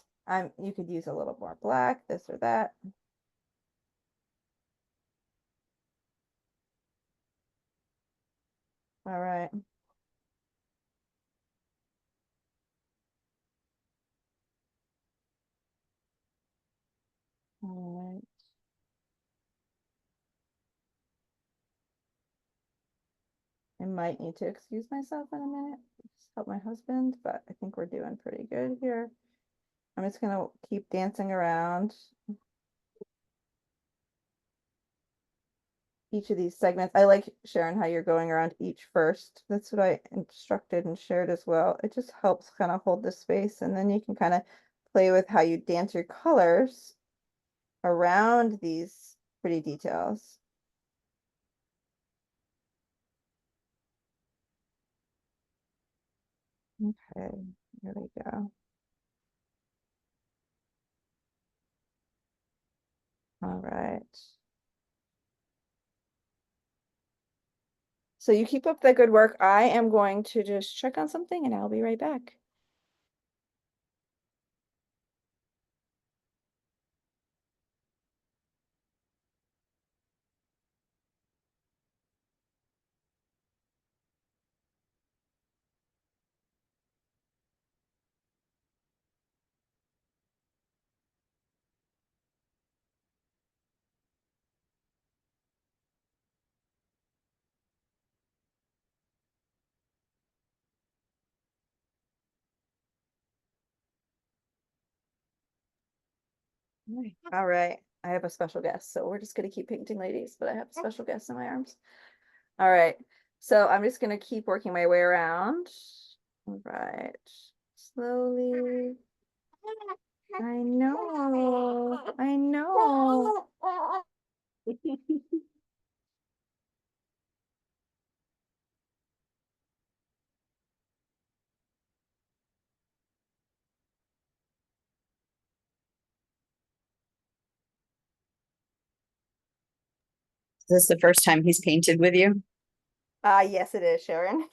you could use a little more black, this or that. All right. All right. I might need to excuse myself in a minute. Just help my husband, but I think we're doing pretty good here. I'm just gonna keep dancing around each of these segments. I like, Sharon, how you're going around each first. That's what I instructed and shared as well. It just helps kind of hold the space, and then you can kind of play with how you dance your colors around these pretty details. Okay, here we go. All right. So you keep up the good work. I am going to just check on something and I'll be right back. All right. I have a special guest, so we're just gonna keep painting, ladies, but I have a special guest in my arms. All right. So I'm just gonna keep working my way around. All right. Slowly. I know. I know. Is this the first time he's painted with you? Yes, it is, Sharon.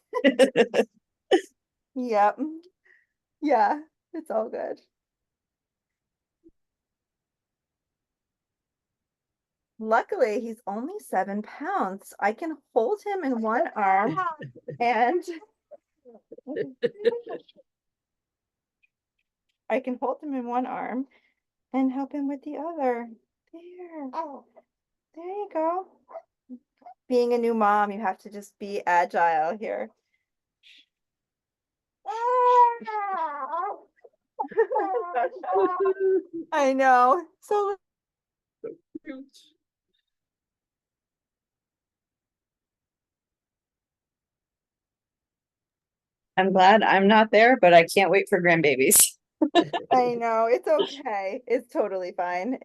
Yep. Yeah, it's all good. Luckily, he's only 7 pounds. I can hold him in one arm and I can hold him in one arm and help him with the other. There. There you go. Being a new mom, you have to just be agile here. I know. So I'm glad I'm not there, but I can't wait for grandbabies. I know. It's okay. It's totally fine.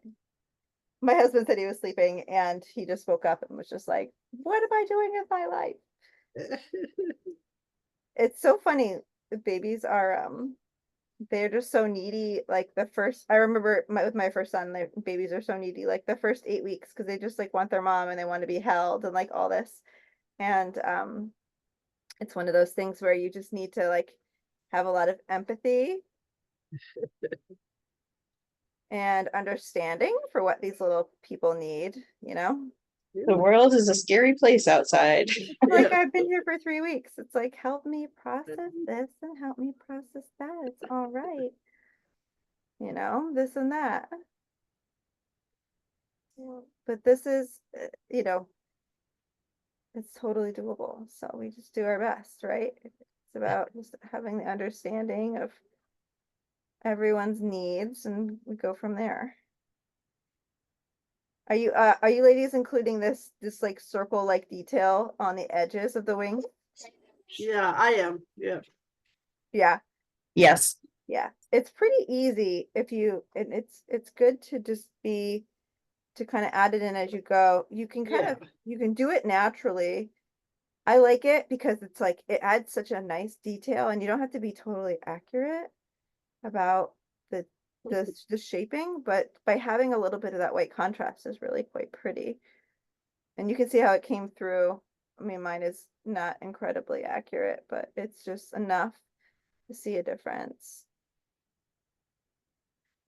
My husband said he was sleeping and he just woke up and was just like, what am I doing with my life? It's so funny. The babies are they're just so needy. Like the first, I remember with my first son, the babies are so needy. Like the first 8 weeks, because they just like want their mom and they want to be held and like all this. And it's one of those things where you just need to like have a lot of empathy and understanding for what these little people need, you know? The world is a scary place outside. Like Yeah. I've been here for 3 weeks. It's like, help me process this and help me process that. It's all right. You know, this and that. But this is, you know, it's totally doable. So we just do our best, right? It's about just having the understanding of everyone's needs and we go from there. Are you ladies including this like circle like detail on the edges of the wing? Yeah, I am. Yeah. Yeah, Yes. yeah. It's pretty easy if you, and it's good to just be to kind of add it in as you go. You can kind of you can do it naturally. I like it because it's like it adds such a nice detail and you don't have to be totally accurate about the the shaping, but by having a little bit of that white contrast is really quite pretty. And you can see how it came through. I mean, mine is not incredibly accurate, but it's just enough to see a difference.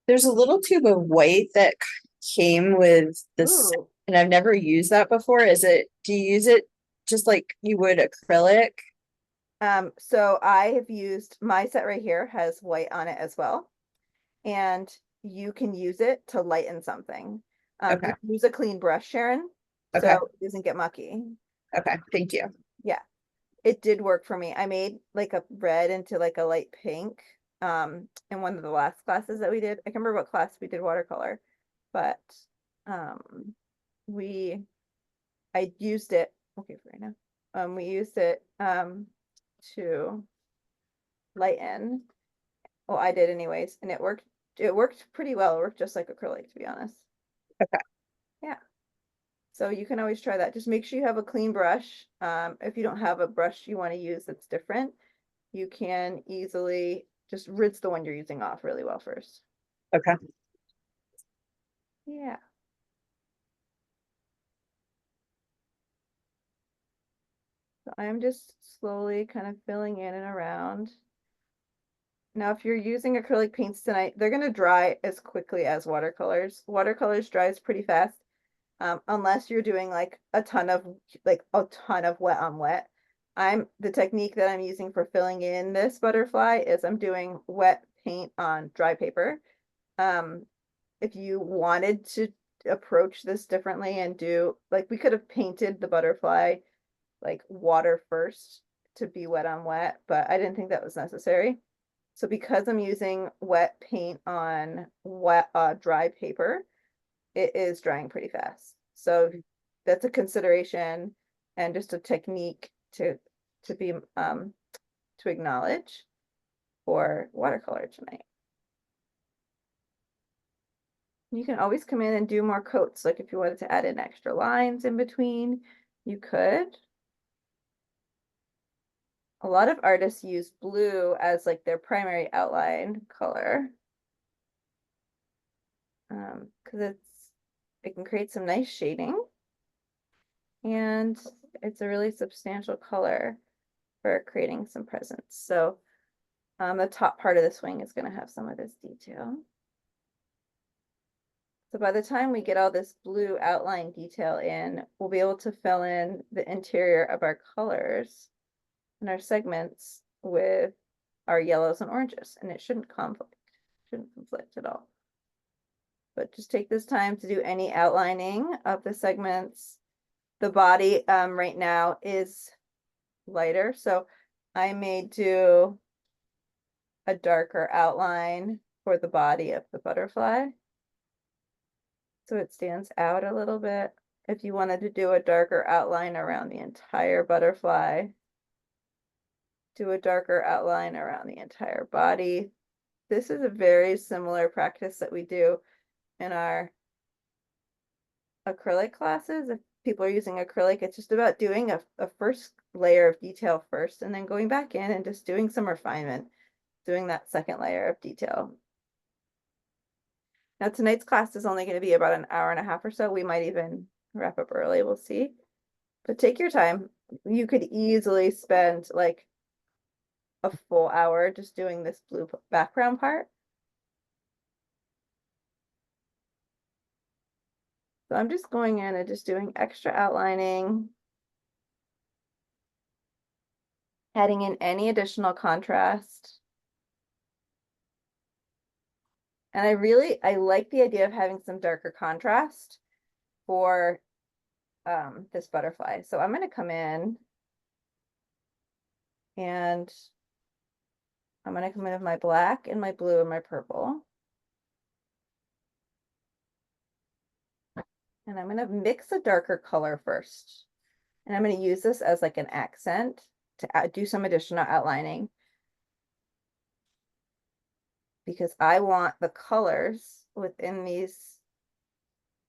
There's a little tube of white that came with this, Ooh. and I've never used that before. Do you use it just like you would acrylic? So I have used my set right here has white on it as well. And you can use it to lighten something. Okay. You can use a clean brush, Sharon, so Okay. it doesn't get mucky. Okay. Thank you. Yeah, it did work for me. I made like a red into like a light pink in one of the last classes that we did. I can't remember what class we did watercolor, but um we I used it okay for right now. We used it to lighten. Well, I did anyways, and it worked pretty well. It worked just like acrylic, to be honest. Okay. Yeah. So you can always try that. Just make sure you have a clean brush. If you don't have a brush you want to use that's different, you can easily just rinse the one you're using off really well first. Okay. Yeah. So I'm just slowly kind of filling in and around. Now, if you're using acrylic paints tonight, they're going to dry as quickly as watercolors. Watercolors dries pretty fast, unless you're doing like a ton of wet on wet. The technique that I'm using for filling in this butterfly is I'm doing wet paint on dry paper. If you wanted to approach this differently and do like we could have painted the butterfly like water first to be wet on wet, but I didn't think that was necessary. So because I'm using wet paint on wet dry paper, it is drying pretty fast. So that's a consideration and just a technique to be to acknowledge for watercolor tonight. You can always come in and do more coats. Like if you wanted to add in extra lines in between, you could. A lot of artists use blue as like their primary outline color. Because it can create some nice shading. And it's a really substantial color for creating some presence. So the top part of this wing is going to have some of this detail. So by the time we get all this blue outline detail in, we'll be able to fill in the interior of our colors and our segments with our yellows and oranges, and it shouldn't conflict at all. But just take this time to do any outlining of the segments. The body right now is lighter, so I may do a darker outline for the body of the butterfly so it stands out a little bit. If you wanted to do a darker outline around the entire butterfly, do a darker outline around the entire body. This is a very similar practice that we do in our acrylic classes. If people are using acrylic, it's just about doing a first layer of detail first and then going back in and just doing some refinement, doing that second layer of detail. Now tonight's class is only going to be about an hour and a half or so. We might even wrap up early, we'll see. But take your time. You could easily spend like a full hour just doing this blue background part. So I'm just going in and just doing extra outlining. Adding in any additional contrast. And I like the idea of having some darker contrast for this butterfly. So I'm going to come in and I'm going to come in with my black and my blue and my purple. And I'm going to mix a darker color first. And I'm going to use this as like an accent to do some additional outlining. Because I want the colors within these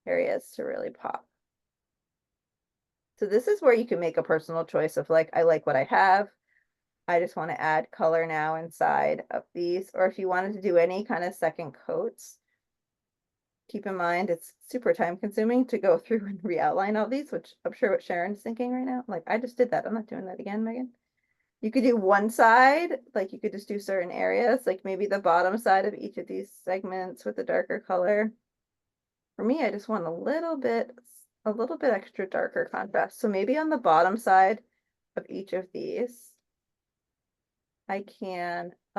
areas to really pop. So this is where you can make a personal choice of like, I like what I have. I just want to add color now inside of these. Or if you wanted to do any kind of second coats, keep in mind it's super time consuming to go through and re-outline all these, which I'm sure what Sharon's thinking right now. Like, I just did that. I'm not doing that again, Megan. You could do one side, like you could just do certain areas, like maybe the bottom side of each of these segments with a darker color. For me, I just want a little bit extra darker contrast. So maybe on the bottom side of each of these, I'll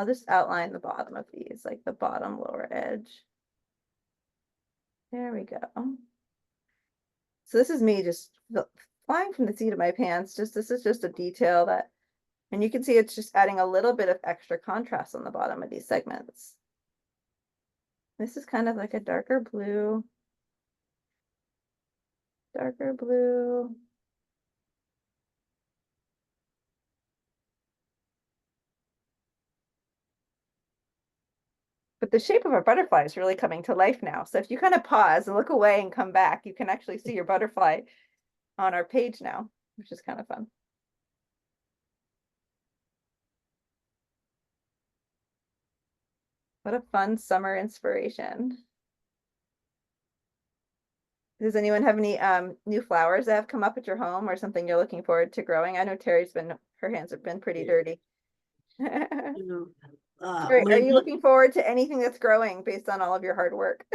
just outline the bottom of these, like the bottom lower edge. There we go. So this is me just flying from the seat of my pants. This is just a detail that, and you can see it's just adding a little bit of extra contrast on the bottom of these segments. This is kind of like a darker blue. Darker blue. But the shape of our butterfly is really coming to life now. So if you kind of pause and look away and come back, you can actually see your butterfly on our page now, which is kind of fun. What a fun summer inspiration. Does anyone have any new flowers that have come up at your home or something you're looking forward to growing? I know her hands have been pretty dirty. You know, Are you looking forward to anything that's growing based on all of your hard work?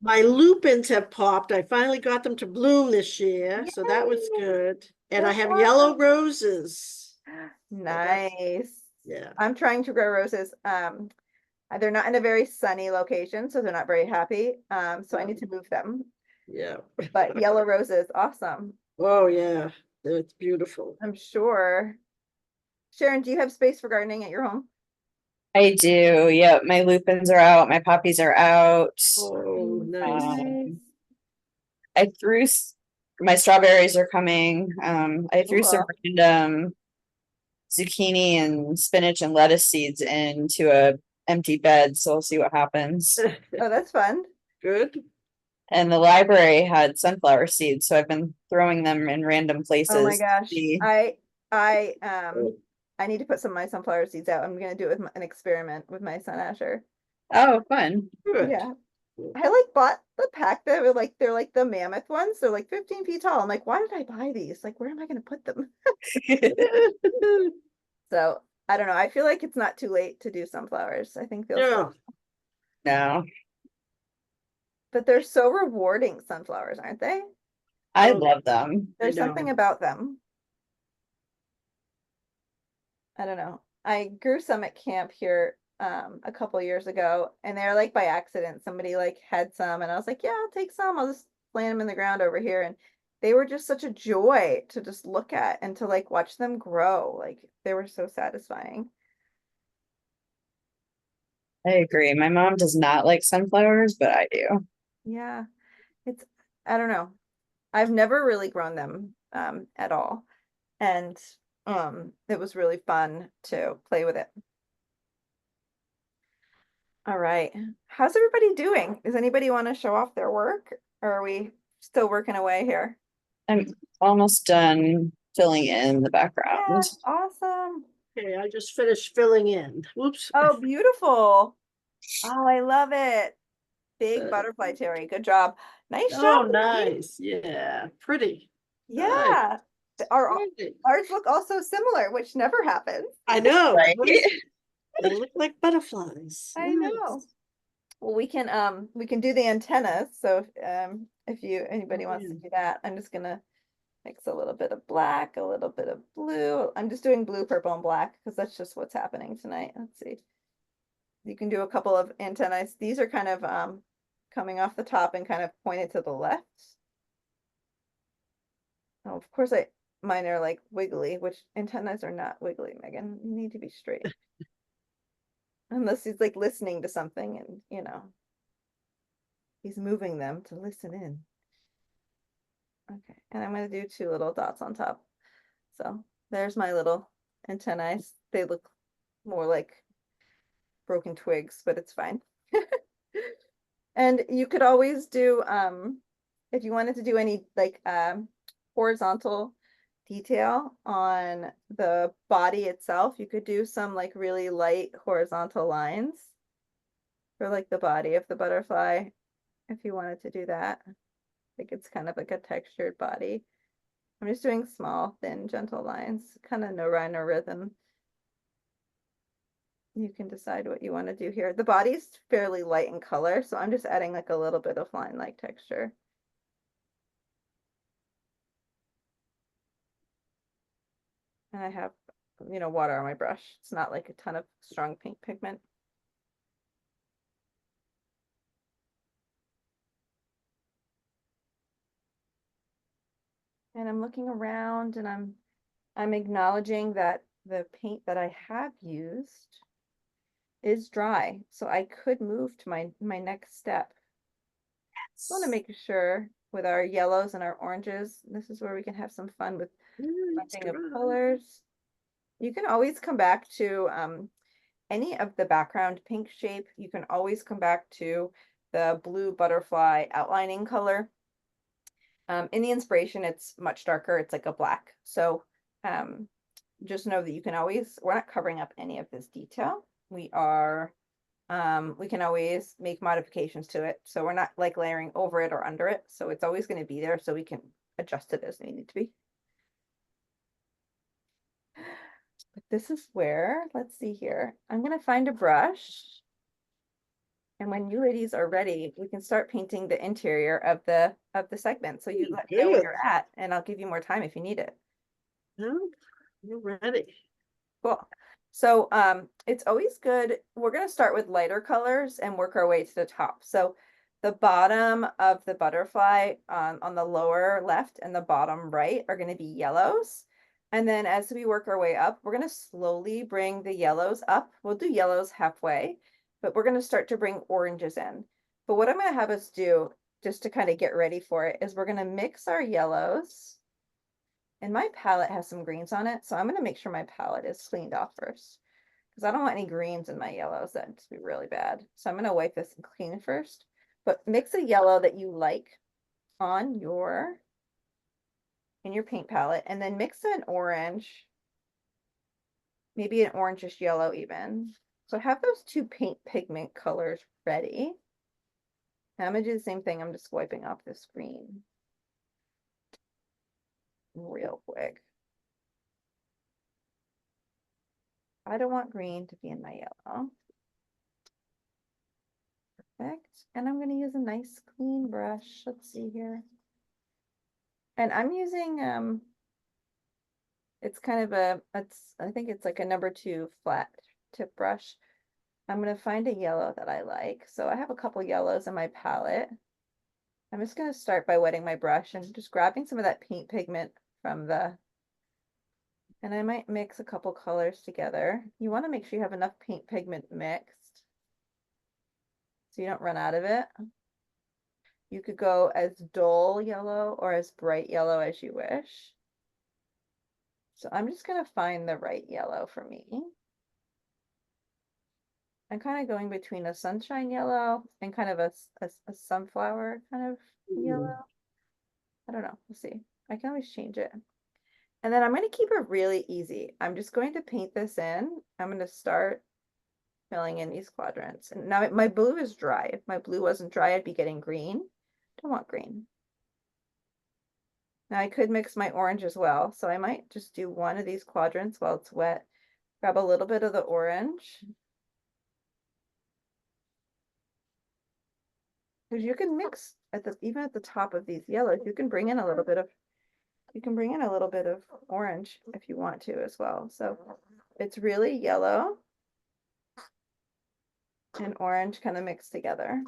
my lupins have popped. I finally got them to bloom this year, so that was Yay! good. And I That's have awesome. yellow roses. Nice. Yeah. I'm trying to grow roses. They're not in a very sunny location, so they're not very happy. So I need to move them. Yeah. But yellow roses, awesome. Oh, yeah. It's beautiful. I'm sure. Sharon, do you have space for gardening at your home? I do. Yep. My lupins are out. My poppies are out. Oh, nice. Um, I threw my strawberries are coming. I threw some Cool. random zucchini and spinach and lettuce seeds into a empty bed, so we'll see what happens. Oh, that's fun. Good. And the library had sunflower seeds, so I've been throwing them in random Oh my places. gosh. See. I need to put some of my sunflower seeds out. I'm gonna do it with an experiment with my son Asher. Oh, fun. Good. Yeah. I like bought the pack that were like they're like the mammoth ones. They're like 15 feet tall. I'm like, why did I buy these? Like, where am I gonna put them? So I don't know. I feel like it's not too late to do sunflowers. I think they'll Yeah. No, but they're so rewarding, sunflowers, aren't they? I Oh, love them. There's know. something about them. I don't know. I grew some at camp here a couple years ago, and they're like by accident. Somebody like had some, and I was like, yeah, I'll take some. I'll just plant them in the ground over here. And they were just such a joy to just look at and to like watch them grow. Like they were so satisfying. I agree. My mom does not like sunflowers, but I do. Yeah. It's I don't know. I've never really grown them at all. And it was really fun to play with it. All right. How's everybody doing? Does anybody want to show off their work, or are we still working away here? I'm almost done filling in the background. Yeah, awesome. Okay, I just finished filling in. Whoops. Oh, beautiful. Oh, I love it. Big Uh, butterfly, Terry. Good job. Nice Oh, job, Vicky. nice. Yeah, pretty. Nice. Yeah. Our Pretty. ours look also similar, which never happens. I know. Right. Right? They look like butterflies. I know. Well, we can do the antennas. So if anybody Oh, wants to yeah. do that, I'm just gonna mix a little bit of black, a little bit of blue. I'm just doing blue, purple, and black because that's just what's happening tonight. Let's see. You can do a couple of antennas. These are kind of coming off the top and kind of pointed to the left. Oh, of course mine are like wiggly, which antennas are not wiggly, Megan. You need to be straight. Unless he's like listening to something and he's moving them to listen in. Okay, and I'm gonna do two little dots on top. So there's my little antennae. They look more like broken twigs, but it's fine. And you could always do, if you wanted to do any like horizontal detail on the body itself, you could do some like really light horizontal lines for like the body of the butterfly, if you wanted to do that. Like it's kind of like a textured body. I'm just doing small, thin, gentle lines, kind of no rhyme or rhythm. You can decide what you want to do here. The body's fairly light in color, so I'm just adding like a little bit of line-like texture. And I have, water on my brush. It's not like a ton of strong pink pigment. And I'm looking around and I'm acknowledging that the paint that I have used is dry. So I could move to my next step. I want to make sure with our yellows and our oranges, this is where we can have some fun with blending of colors. You can always come back to any of the background pink shape. You can always come back to the blue butterfly outlining color. In the inspiration, it's much darker. It's like a black. So just know that you can always, we're not covering up any of this detail. We can always make modifications to it. So we're not like layering over it or under it. So it's always going to be there. So we can adjust it as we need to be. But this is where, let's see here. I'm going to find a brush. And when you ladies are ready, we can start painting the interior of the segment. So you let me know where you're at, and I'll give you more time if you need it. No, you're ready. Cool. So it's always good. We're going to start with lighter colors and work our way to the top. So the bottom of the butterfly on the lower left and the bottom right are going to be yellows. And then as we work our way up, we're going to slowly bring the yellows up. We'll do yellows halfway, but we're going to start to bring oranges in. But what I'm going to have us do, just to kind of get ready for it, is we're going to mix our yellows. And my palette has some greens on it, so I'm going to make sure my palette is cleaned off first, because I don't want any greens in my yellows. That'd just be really bad. So I'm going to wipe this and clean it first. But mix a yellow that you like on in your paint palette, and then mix an orange, maybe an orangish yellow even. So have those two paint pigment colors ready. Now I'm going to do the same thing. I'm just wiping off this green real quick. I don't want green to be in my yellow. Perfect. And I'm going to use a nice clean brush. Let's see here. And I'm using, it's kind of I think it's like a #2 flat tip brush. I'm going to find a yellow that I like. So I have a couple yellows in my palette. I'm just going to start by wetting my brush and just grabbing some of that paint pigment from and I might mix a couple colors together. You want to make sure you have enough paint pigment mixed so you don't run out of it. You could go as dull yellow or as bright yellow as you wish. So I'm just going to find the right yellow for me. I'm kind of going between a sunshine yellow and kind of a sunflower kind of yellow. I don't know. We'll see. I can always change it. And then I'm going to keep it really easy. I'm just going to paint this in. I'm going to start filling in these quadrants. And now my blue is dry. If my blue wasn't dry, I'd be getting green. Don't want green. Now I could mix my orange as well. So I might just do one of these quadrants while it's wet. Grab a little bit of the orange. Because you can mix at the, even at the top of these yellows, you can bring in a little bit of, you can bring in a little bit of orange if you want to as well. So it's really yellow and orange kind of mixed together.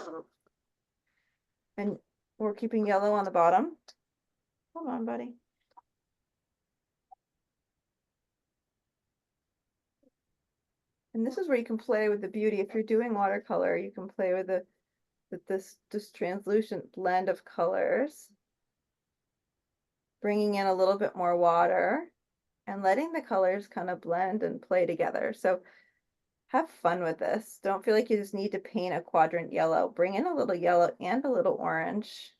And we're keeping yellow on the bottom. Hold on, buddy. And this is where you can play with the beauty. If you're doing watercolor, you can play with the with this just translucent blend of colors, bringing in a little bit more water and letting the colors kind of blend and play together. So have fun with this. Don't feel like you just need to paint a quadrant yellow. Bring in a little yellow and a little orange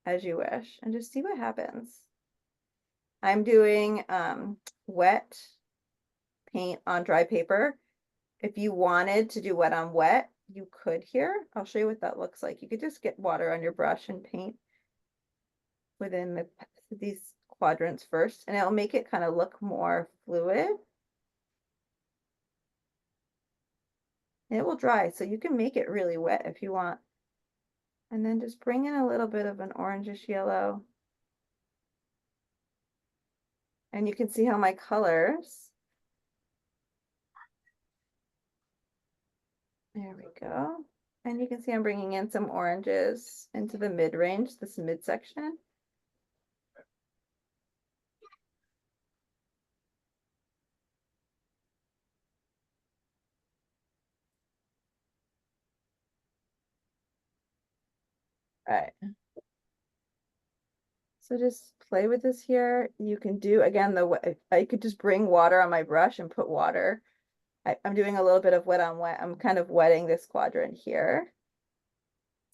as you wish, and just see what happens. I'm doing wet paint on dry paper. If you wanted to do wet on wet, you could here. I'll show you what that looks like. You could just get water on your brush and paint within these quadrants first, and it'll make it kind of look more fluid. And it will dry, so you can make it really wet if you want. And then just bring in a little bit of an orangish yellow. And you can see how my colors, there we go. And you can see I'm bringing in some oranges into the mid-range, this midsection. All right. So just play with this here. You can do, again, I could just bring water on my brush and put water. I'm doing a little bit of wet on wet. I'm kind of wetting this quadrant here.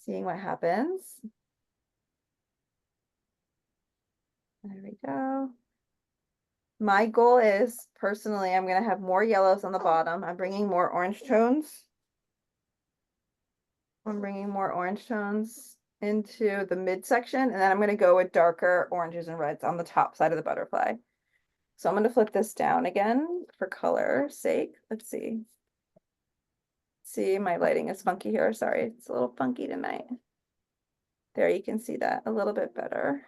Seeing what happens. There we go. My goal is, personally, I'm going to have more yellows on the bottom. I'm bringing more orange tones. I'm bringing more orange tones into the midsection, and then I'm going to go with darker oranges and reds on the top side of the butterfly. So I'm going to flip this down again for color's sake. Let's see. See, my lighting is funky here. Sorry, it's a little funky tonight. There, you can see that a little bit better.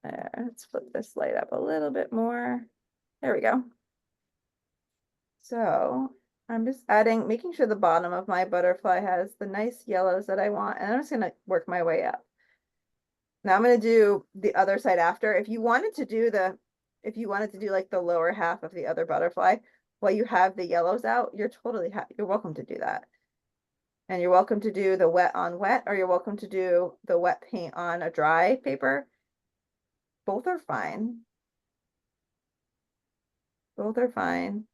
There, let's flip this light up a little bit more. There we go. So I'm just adding, making sure the bottom of my butterfly has the nice yellows that I want, and I'm just gonna work my way up. Now I'm gonna do the other side after. If you wanted to do like the lower half of the other butterfly while you have the yellows out, you're welcome to do that. And you're welcome to do the wet on wet, or you're welcome to do the wet paint on a dry paper. Both are fine. Both are fine.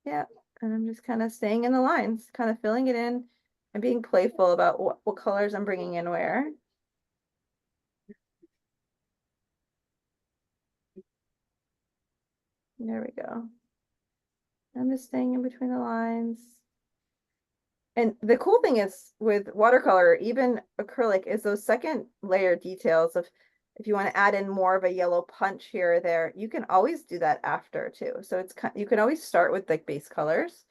Yeah, and I'm just kind of staying in the lines, kind of filling it in and being playful about what colors I'm bringing in where. There we go. I'm just staying in between the lines. And the cool thing is with watercolor, even acrylic, is those second layer details of if you want to add in more of a yellow punch here or there, you can always do that after too. So it's you can always start with like base colors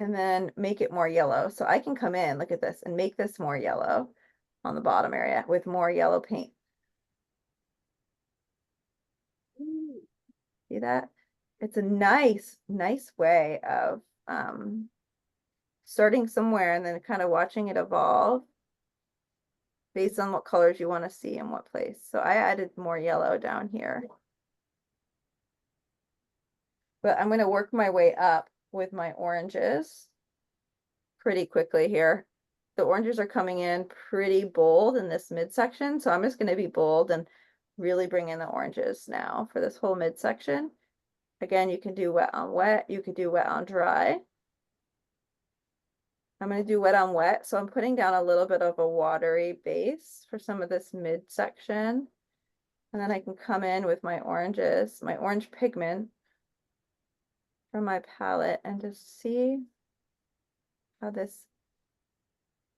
and then make it more yellow. So I can come in, look at this, and make this more yellow on the bottom area with more yellow paint. See that? It's a nice way of starting somewhere and then kind of watching it evolve based on what colors you want to see in what place. So I added more yellow down here. But I'm going to work my way up with my oranges pretty quickly here. The oranges are coming in pretty bold in this midsection, so I'm just going to be bold and really bring in the oranges now for this whole midsection. Again, you can do wet on wet, you could do wet on dry. I'm going to do wet on wet, so I'm putting down a little bit of a watery base for some of this midsection. And then I can come in with my oranges, my orange pigment from my palette, and just see how this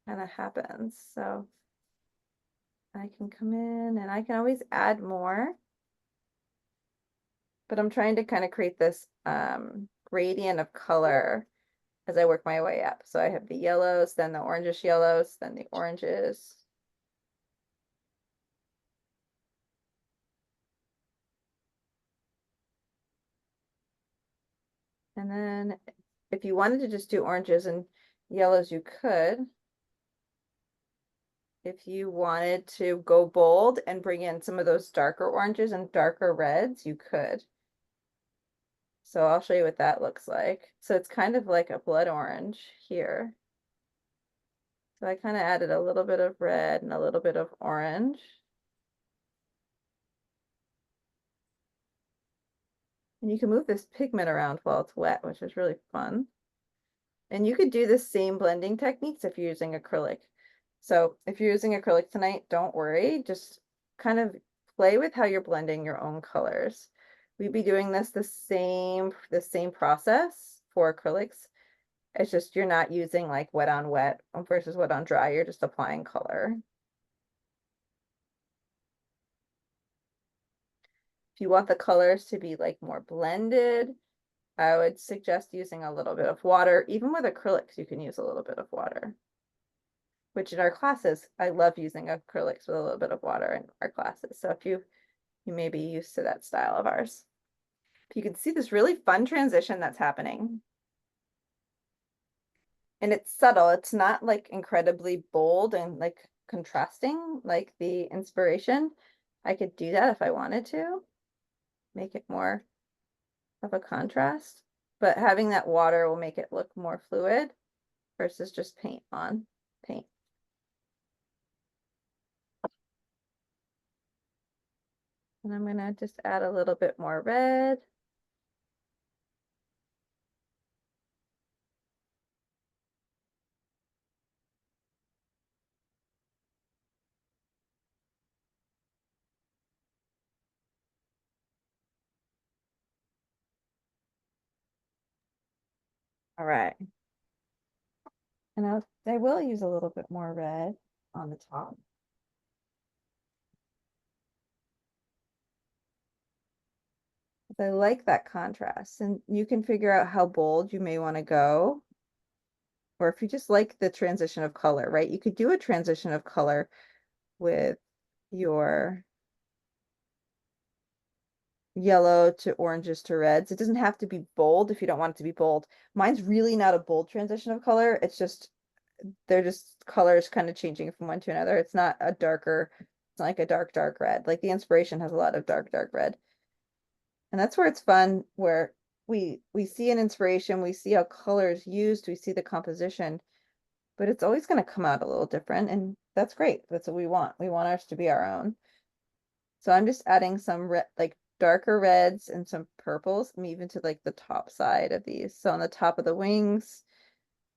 kind of happens. So I can come in and I can always add more, but I'm trying to kind of create this gradient of color as I work my way up. So I have the yellows, then the orangish yellows, then the oranges. And then if you wanted to just do oranges and yellows, you could. If you wanted to go bold and bring in some of those darker oranges and darker reds, you could. So I'll show you what that looks like. So it's kind of like a blood orange here. So I kind of added a little bit of red and a little bit of orange. And you can move this pigment around while it's wet, which is really fun. And you could do the same blending techniques if you're using acrylic. So if you're using acrylic tonight, don't worry, just kind of play with how you're blending your own colors. We'd be doing this the same process for acrylics. It's just you're not using like wet on wet versus wet on dry, you're just applying color. If you want the colors to be like more blended, I would suggest using a little bit of water. Even with acrylics, you can use a little bit of water. Which in our classes, I love using acrylics with a little bit of water in our classes. So if you may be used to that style of ours. You can see this really fun transition that's happening. And it's subtle. It's not like incredibly bold and like contrasting like the inspiration. I could do that if I wanted to, make it more of a contrast, but having that water will make it look more fluid versus just paint on paint. And I'm gonna just add a little bit more red. All right. And I will use a little bit more red on the top. I like that contrast, and you can figure out how bold you may want to go. Or if you just like the transition of color, right? You could do a transition of color with your yellow to oranges to reds. It doesn't have to be bold if you don't want it to be bold. Mine's really not a bold transition of color. It's just, they're just colors kind of changing from one to another. It's not a darker, it's not like a dark red. Like the inspiration has a lot of dark red. And that's where it's fun, where we see an inspiration, we see how color is used, we see the composition, but it's always going to come out a little different, and that's great. That's what we want. We want ours to be our own. So I'm just adding some red, like darker reds and some purples, and even to like the top side of these. So on the top of the wings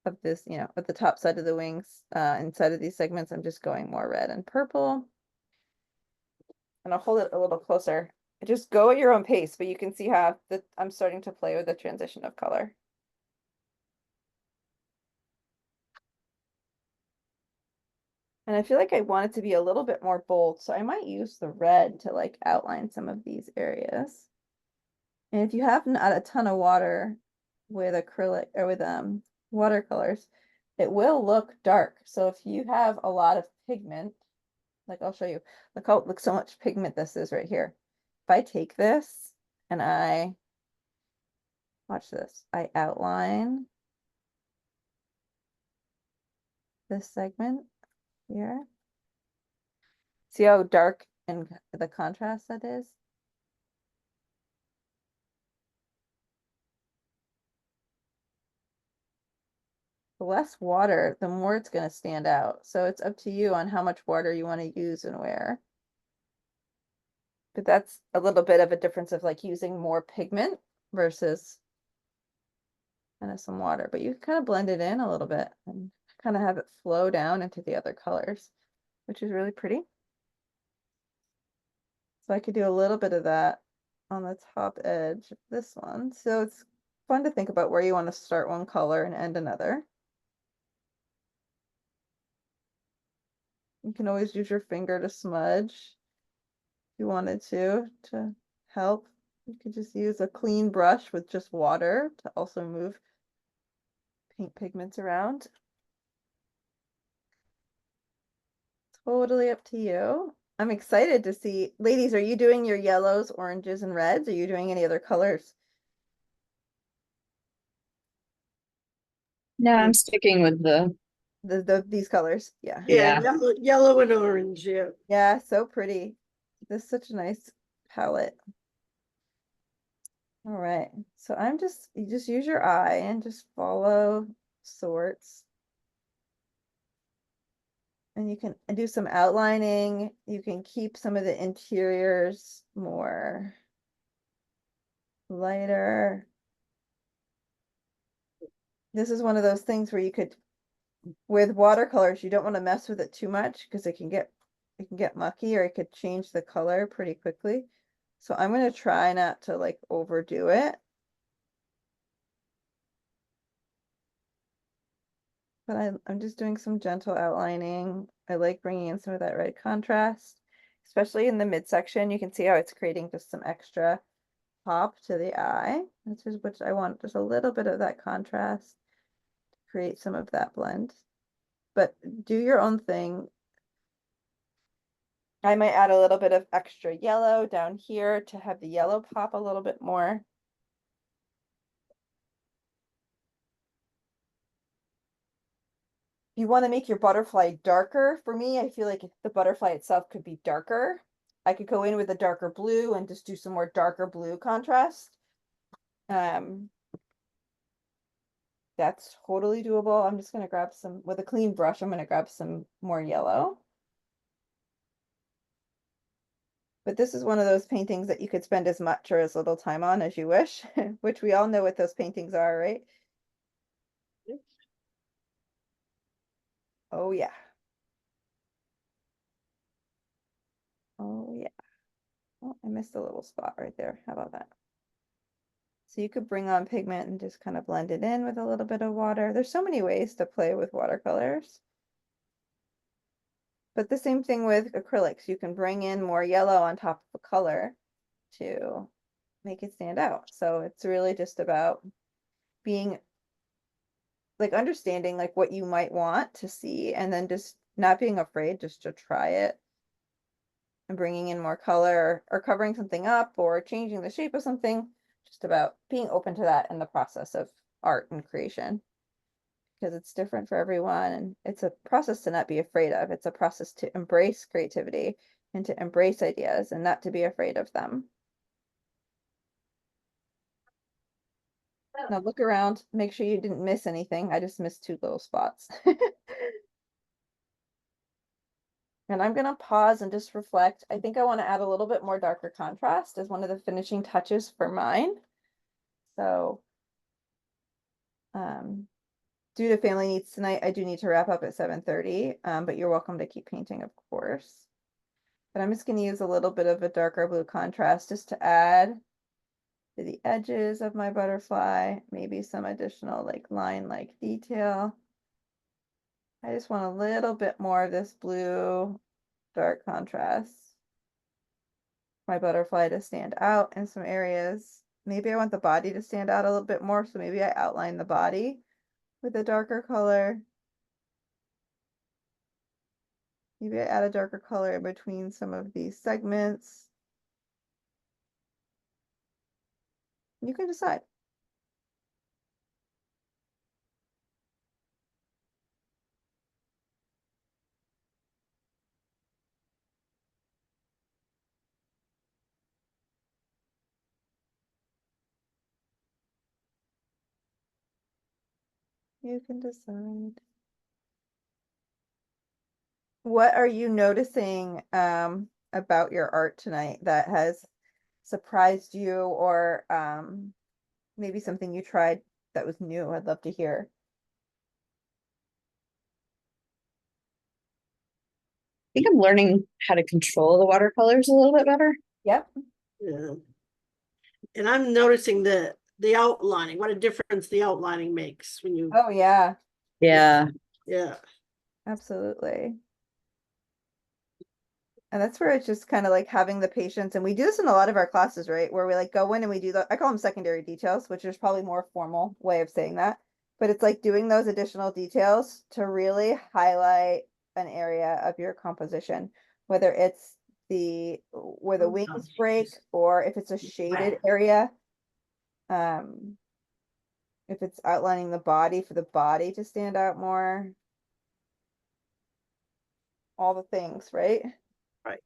of this, at the top side of the wings, inside of these segments, I'm just going more red and purple. And I'll hold it a little closer. Just go at your own pace, but you can see how I'm starting to play with the transition of color. And I feel like I want it to be a little bit more bold, so I might use the red to like outline some of these areas. And if you have not a ton of water with acrylic or with watercolors, it will look dark. So if you have a lot of pigment, like I'll show you, look so much pigment this is right here. If I take this and watch this, I outline this segment here. See how dark and the contrast that is? The less water, the more it's going to stand out. So it's up to you on how much water you want to use and where. But that's a little bit of a difference of like using more pigment versus kind of some water. But you kind of blend it in a little bit and kind of have it flow down into the other colors, which is really pretty. So I could do a little bit of that on the top edge of this one. So it's fun to think about where you want to start one color and end another. You can always use your finger to smudge if you wanted to help. You could just use a clean brush with just water to also move paint pigments around. Totally up to you. I'm excited to see. Ladies, are you doing your yellows, oranges, and reds? Are you doing any other colors? No, I'm sticking with the, These colors. Yeah. Yeah, Yeah. yellow and orange, yeah. Yeah, so pretty. This is such a nice palette. All right. So you just use your eye and just follow sorts. And you can do some outlining. You can keep some of the interiors more lighter. This is one of those things where you could, with watercolors, you don't want to mess with it too much because it can get mucky, or it could change the color pretty quickly. So I'm going to try not to like overdo it. But I'm just doing some gentle outlining. I like bringing in some of that red contrast, especially in the midsection. You can see how it's creating just some extra pop to the eye. This is which I want just a little bit of that contrast to create some of that blend. But do your own thing. I might add a little bit of extra yellow down here to have the yellow pop a little bit more. You want to make your butterfly darker. For me, I feel like the butterfly itself could be darker. I could go in with a darker blue and just do some more darker blue contrast. That's totally doable. I'm just going to grab some, with a clean brush, I'm going to grab some more yellow. But this is one of those paintings that you could spend as much or as little time on as you wish, which we all know what those paintings are, right? Oh yeah. Oh yeah. Oh, I missed a little spot right there. How about that? So you could bring on pigment and just kind of blend it in with a little bit of water. There's so many ways to play with watercolors. But the same thing with acrylics. You can bring in more yellow on top of a color to make it stand out. So it's really just about being like understanding like what you might want to see, and then just not being afraid just to try it and bringing in more color or covering something up or changing the shape of something, just about being open to that in the process of art and creation, because it's different for everyone and it's a process to not be afraid of. It's a process to embrace creativity and to embrace ideas and not to be afraid of them. Now look around, make sure you didn't miss anything. I just missed two little spots. And I'm gonna pause and just reflect. I think I want to add a little bit more darker contrast as one of the finishing touches for mine. So due to family needs tonight, I do need to wrap up at 7:30, but you're welcome to keep painting, of course. But I'm just gonna use a little bit of a darker blue contrast just to add to the edges of my butterfly, maybe some additional like line-like detail. I just want a little bit more of this blue dark contrast. My butterfly to stand out in some areas. Maybe I want the body to stand out a little bit more, so maybe I outline the body with a darker color. Maybe I add a darker color in between some of these segments. You can decide. You can decide. What are you noticing about your art tonight that has surprised you, or maybe something you tried that was new? I'd love to hear. I think I'm learning how to control the watercolors a little bit better. Yep. Yeah. And I'm noticing the outlining, what a difference the outlining makes when you, Oh yeah, Yeah. yeah. absolutely. And that's where it's just kind of like having the patience, and we do this in a lot of our classes, right? Where we like go in and we do I call them secondary details, which is probably more formal way of saying that. But it's like doing those additional details to really highlight an area of your composition, whether it's where the Oh, wings gosh. break, or if it's a shaded area. Um, if it's outlining the body for the body to stand out more. All the things, right? Right.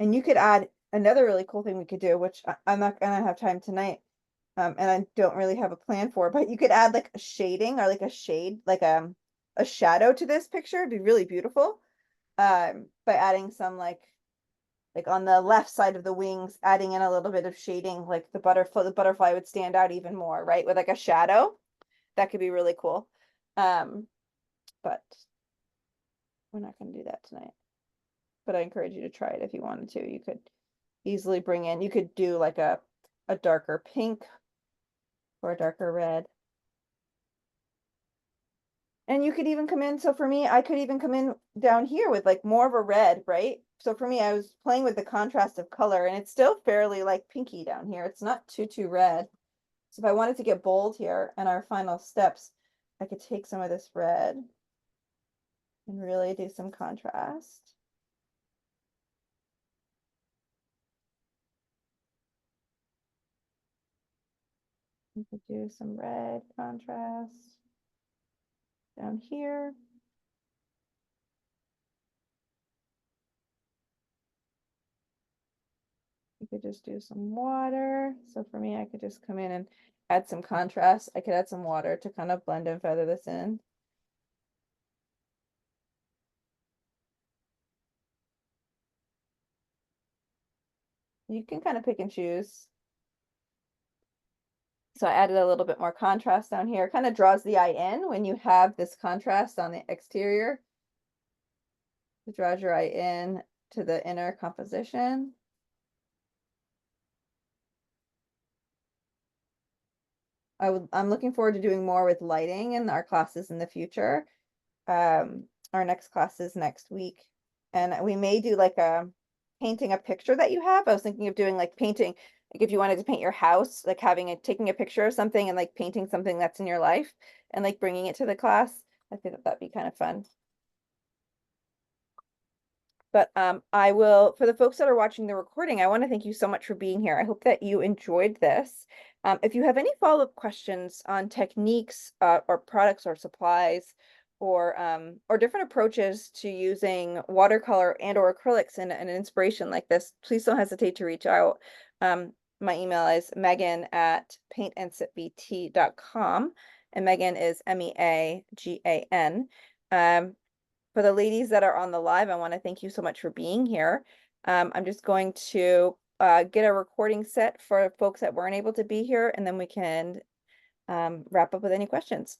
And you could add another really cool thing we could do, which I'm not gonna have time tonight, and I don't really have a plan for, but you could add like a shading or like a shade, like a shadow to this picture. It'd be really beautiful. By adding some like on the left side of the wings, adding in a little bit of shading, like the butterfly would stand out even more, right? With like a shadow. That could be really cool. But we're not gonna do that tonight. But I encourage you to try it if you wanted to. You could easily bring in, you could do like a darker pink or a darker red. And you could even come in, so for me, I could even come in down here with like more of a red, right? So for me, I was playing with the contrast of color, and it's still fairly like pinky down here. It's not too red. So if I wanted to get bold here in our final steps, I could take some of this red and really do some contrast. You could do some red contrast down here. You could just do some water. So for me, I could just come in and add some contrast. I could add some water to kind of blend and feather this in. You can kind of pick and choose. So I added a little bit more contrast down here. It kind of draws the eye in when you have this contrast on the exterior. It draws your eye in to the inner composition. I'm looking forward to doing more with lighting in our classes in the future. Our next class is next week, and we may do like a painting a picture that you have. I was thinking of doing like painting, like if you wanted to paint your house, like taking a picture of something and like painting something that's in your life and like bringing it to the class. I think that that'd be kind of fun. But I will, for the folks that are watching the recording, I want to thank you so much for being here. I hope that you enjoyed this. If you have any follow-up questions on techniques or products or supplies or different approaches to using watercolor and or acrylics in an inspiration like this, please don't hesitate to reach out. My email is megan@paintandsipbt.com, and Megan is Meagan. For the ladies that are on the live, I want to thank you so much for being here. I'm just going to get a recording set for folks that weren't able to be here, and then we can wrap up with any questions.